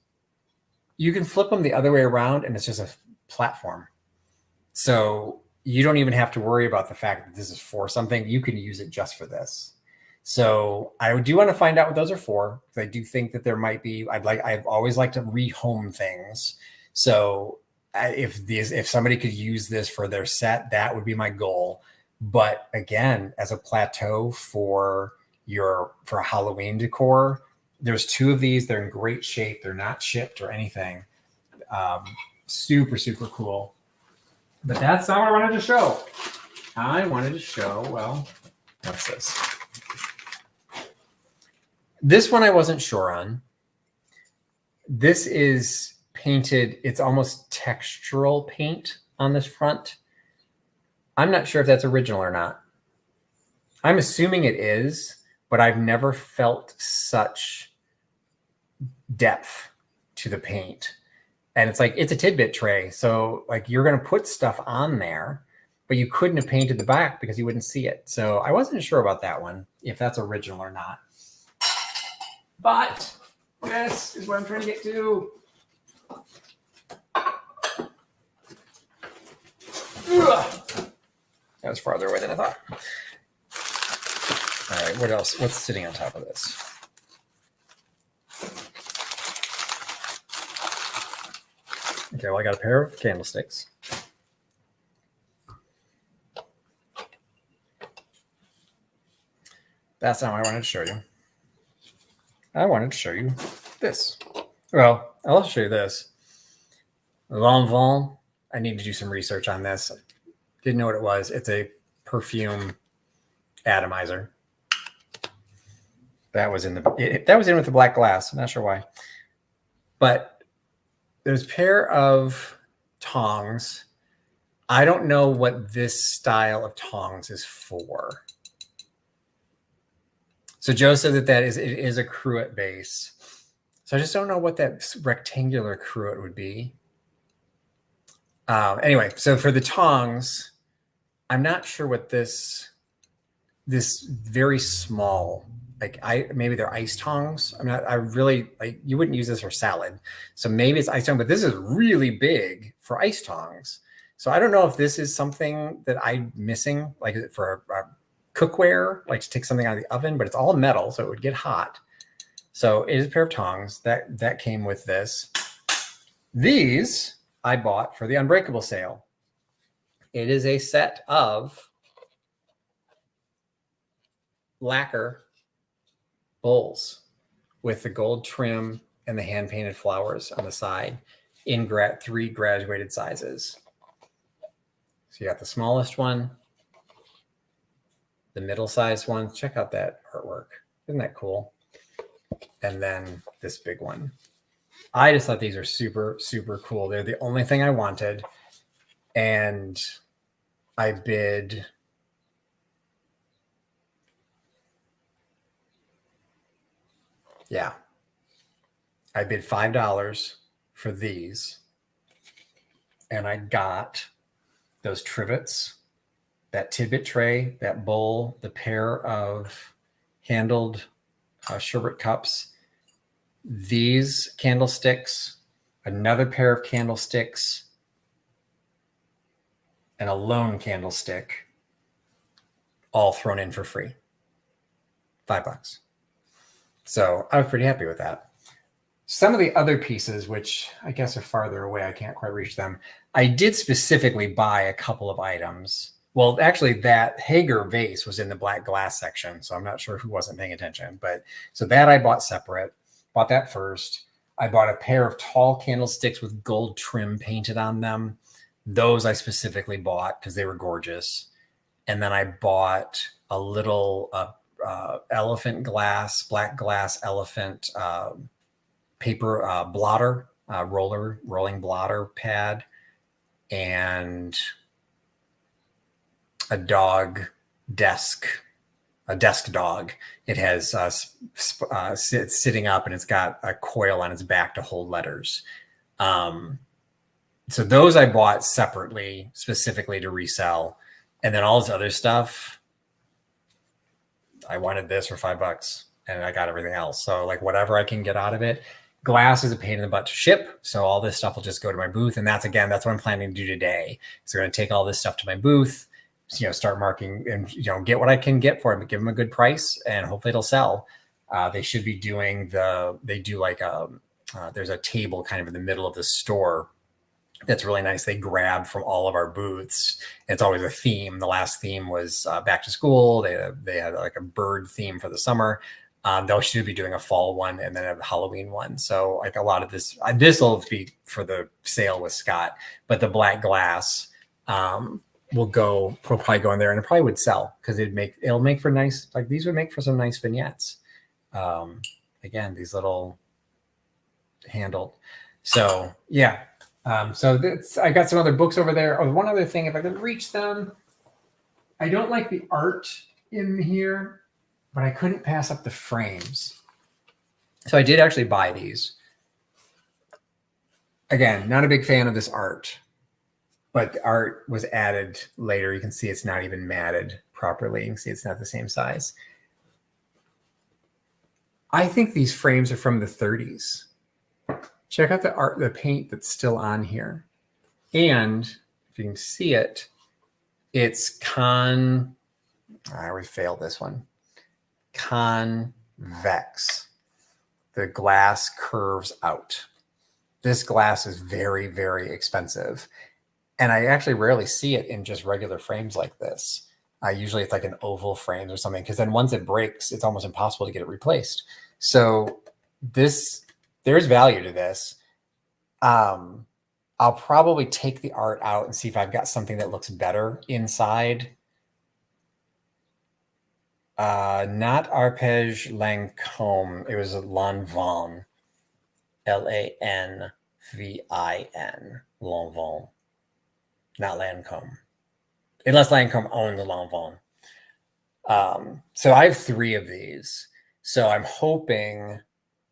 you can flip them the other way around, and it's just a platform. So you don't even have to worry about the fact that this is for something. You can use it just for this. So I do want to find out what those are for, because I do think that there might be. I've always liked to rehome things. So if somebody could use this for their set, that would be my goal. But again, as a plateau for a Halloween decor, there's two of these. They're in great shape. They're not chipped or anything. Super, super cool. But that's not what I wanted to show. I wanted to show, well, what's this? This one I wasn't sure on. This is painted, it's almost textural paint on this front. I'm not sure if that's original or not. I'm assuming it is, but I've never felt such depth to the paint. And it's like, it's a tidbit tray. So like you're going to put stuff on there, but you couldn't have painted the back because you wouldn't see it. So I wasn't sure about that one, if that's original or not. But this is what I'm trying to get to. Ugh. That was farther away than I thought. All right, what else? What's sitting on top of this? Okay, well, I got a pair of candlesticks. That's not what I wanted to show you. I wanted to show you this. Well, I'll show you this. L'Envol. I need to do some research on this. Didn't know what it was. It's a perfume atomizer. That was in with the black glass. I'm not sure why. But there's a pair of tongs. I don't know what this style of tongs is for. So Joe said that it is a cruet base. So I just don't know what that rectangular cruet would be. Anyway, so for the tongs, I'm not sure what this very small, like maybe they're ice tongs. I really, like, you wouldn't use this for salad. So maybe it's ice tong, but this is really big for ice tongs. So I don't know if this is something that I'm missing, like for cookware, like to take something out of the oven, but it's all metal, so it would get hot. So it is a pair of tongs that came with this. These I bought for the Unbreakable sale. It is a set of lacquer bowls with the gold trim and the hand painted flowers on the side in 3 graduated sizes. So you got the smallest one, the middle-sized one. Check out that artwork. Isn't that cool? And then this big one. I just thought these are super, super cool. They're the only thing I wanted. And I bid I bid $5 for these. And I got those trivets, that tidbit tray, that bowl, the pair of handled sherbet cups, these candlesticks, another pair of candlesticks, and a lone candlestick, all thrown in for free. $5. So I was pretty happy with that. Some of the other pieces, which I guess are farther away, I can't quite reach them. I did specifically buy a couple of items. Well, actually, that Hager vase was in the black glass section, so I'm not sure who wasn't paying attention. But so that I bought separate. Bought that first. I bought a pair of tall candlesticks with gold trim painted on them. Those I specifically bought because they were gorgeous. And then I bought a little elephant glass, black glass elephant paper blotter, rolling blotter pad, and a desk dog. It has sitting up, and it's got a coil on its back to hold letters. So those I bought separately, specifically to resell. And then all this other stuff, I wanted this for $5 and I got everything else. So like whatever I can get out of it. Glass is a pain in the butt to ship. So all this stuff will just go to my booth. And that's what I'm planning to do today. So I'm going to take all this stuff to my booth, start marking and, get what I can get for it, give them a good price, and hopefully it'll sell. They should be doing there's a table kind of in the middle of the store that's really nice. They grab from all of our booths. It's always a theme. The last theme was back to school. They had like a bird theme for the summer. They'll should be doing a fall one and then a Halloween one. So like a lot of this will be for the sale with Scott, but the black glass will probably go in there, and it probably would sell because it'll make for nice, like these would make for some nice vignettes. Again, these little handled. So yeah. So I got some other books over there. Oh, one other thing, if I could reach them, I don't like the art in here, but I couldn't pass up the frames. So I did actually buy these. Again, not a big fan of this art, but the art was added later. You can see it's not even matted properly. You can see it's not the same size. I think these frames are from the 30s. Check out the art, the paint that's still on here. And if you can see it, it's I always fail this one. Convex. The glass curves out. This glass is very, very expensive. And I actually rarely see it in just regular frames like this. Usually it's like an oval frame or something, because then once it breaks, it's almost impossible to get it replaced. So there's value to this. I'll probably take the art out and see if I've got something that looks better inside. Not Arpège Lancôme. It was Lanvin. Lanvin. Lanvin. Not Lancôme. Unless Lancôme owned the Lanvin. So I have 3 of these. So I'm hoping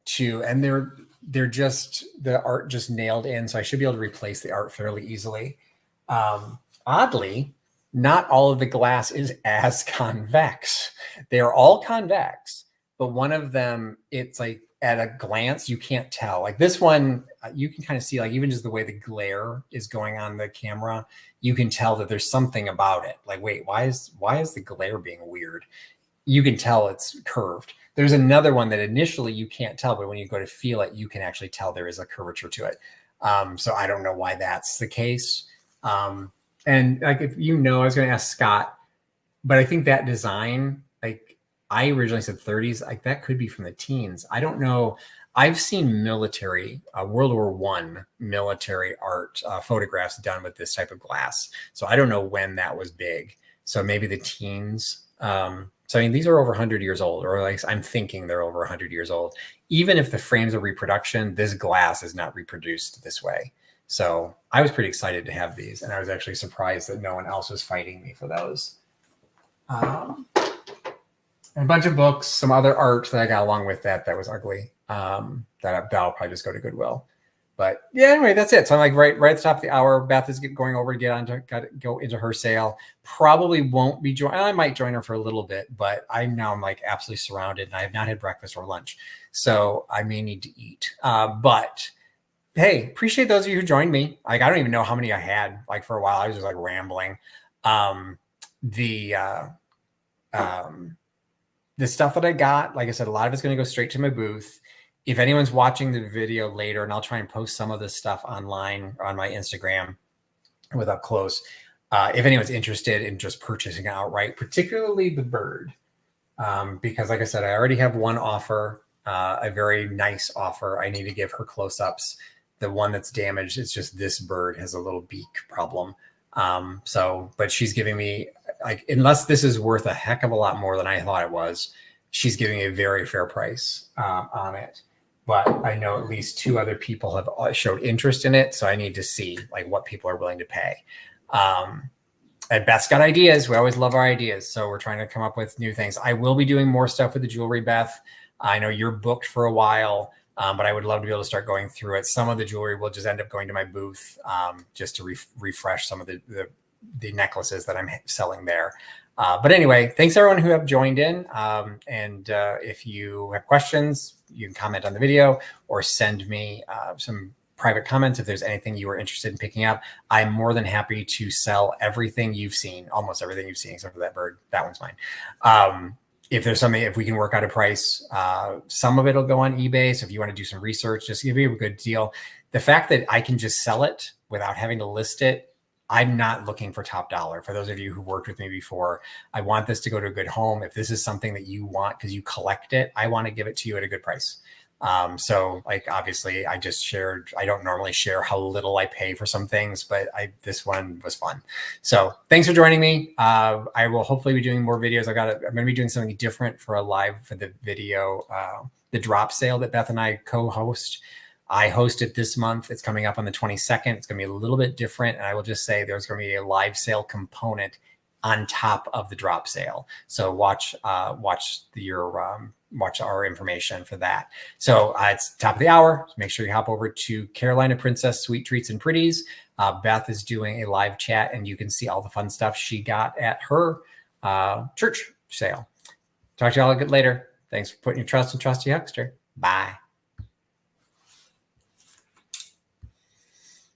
to, and they're just, the art just nailed in. So I should be able to replace the art fairly easily. Oddly, not all of the glass is as convex. They are all convex, but one of them, it's like at a glance, you can't tell. Like this one, you can kind of see, like even just the way the glare is going on the camera, you can tell that there's something about it. Like, wait, why is the glare being weird? You can tell it's curved. There's another one that initially you can't tell, but when you go to feel it, you can actually tell there is a curvature to it. So I don't know why that's the case. And like, if you know, I was going to ask Scott, but I think that design, like I originally said 30s, like that could be from the teens. I don't know. I've seen military, World War I military art photographs done with this type of glass. So I don't know when that was big. So maybe the teens. So I mean, these are over 100 years old, or like I'm thinking they're over 100 years old. Even if the frames are reproduction, this glass is not reproduced this way. So I was pretty excited to have these, and I was actually surprised that no one else was fighting me for those. And a bunch of books, some other art that I got along with that was ugly. That'll probably just go to Goodwill. But yeah, anyway, that's it. So I'm like right at the top of the hour. Beth is going over to go into her sale. Probably won't be joining. I might join her for a little bit, but I'm like absolutely surrounded, and I have not had breakfast or lunch, so I may need to eat. But hey, appreciate those of you who joined me. Like I don't even know how many I had. Like for a while, I was just like rambling. The stuff that I got, like I said, a lot of it's going to go straight to my booth. If anyone's watching the video later, and I'll try and post some of this stuff online or on my Instagram with up close. If anyone's interested in just purchasing it outright, particularly the bird, because like I said, I already have one offer, a very nice offer. I need to give her close-ups. The one that's damaged, it's just this bird has a little beak problem. But she's giving me, like, unless this is worth a heck of a lot more than I thought it was, she's giving a very fair price on it. But I know at least 2 other people have showed interest in it. So I need to see like what people are willing to pay. And Beth's got ideas. We always love our ideas. So we're trying to come up with new things. I will be doing more stuff with the jewelry, Beth. I know you're booked for a while, but I would love to be able to start going through it. Some of the jewelry will just end up going to my booth just to refresh some of the necklaces that I'm selling there. But anyway, thanks everyone who have joined in. And if you have questions, you can comment on the video or send me some private comments if there's anything you are interested in picking up. I'm more than happy to sell everything you've seen, almost everything you've seen, except for that bird. That one's mine. If there's something, if we can work out a price, some of it will go on eBay. So if you want to do some research, just give you a good deal. The fact that I can just sell it without having to list it I'm not looking for top dollar. For those of you who worked with me before, I want this to go to a good home. If this is something that you want because you collect it, I want to give it to you at a good price. So like, obviously I just shared, I don't normally share how little I pay for some things, but this one was fun. So thanks for joining me. I will hopefully be doing more videos. I'm going to be doing something different for the video, the drop sale that Beth and I co-host. I host it this month. It's coming up on the 22nd. It's going to be a little bit different. And I will just say there's going to be a live sale component on top of the drop sale. So watch our information for that. So it's top of the hour. So make sure you hop over to Carolina Princess Sweet Treats and Pretties. Beth is doing a live chat, and you can see all the fun stuff she got at her church sale. Talk to y'all later. Thanks for putting your trust in Trusty Huckster. Bye.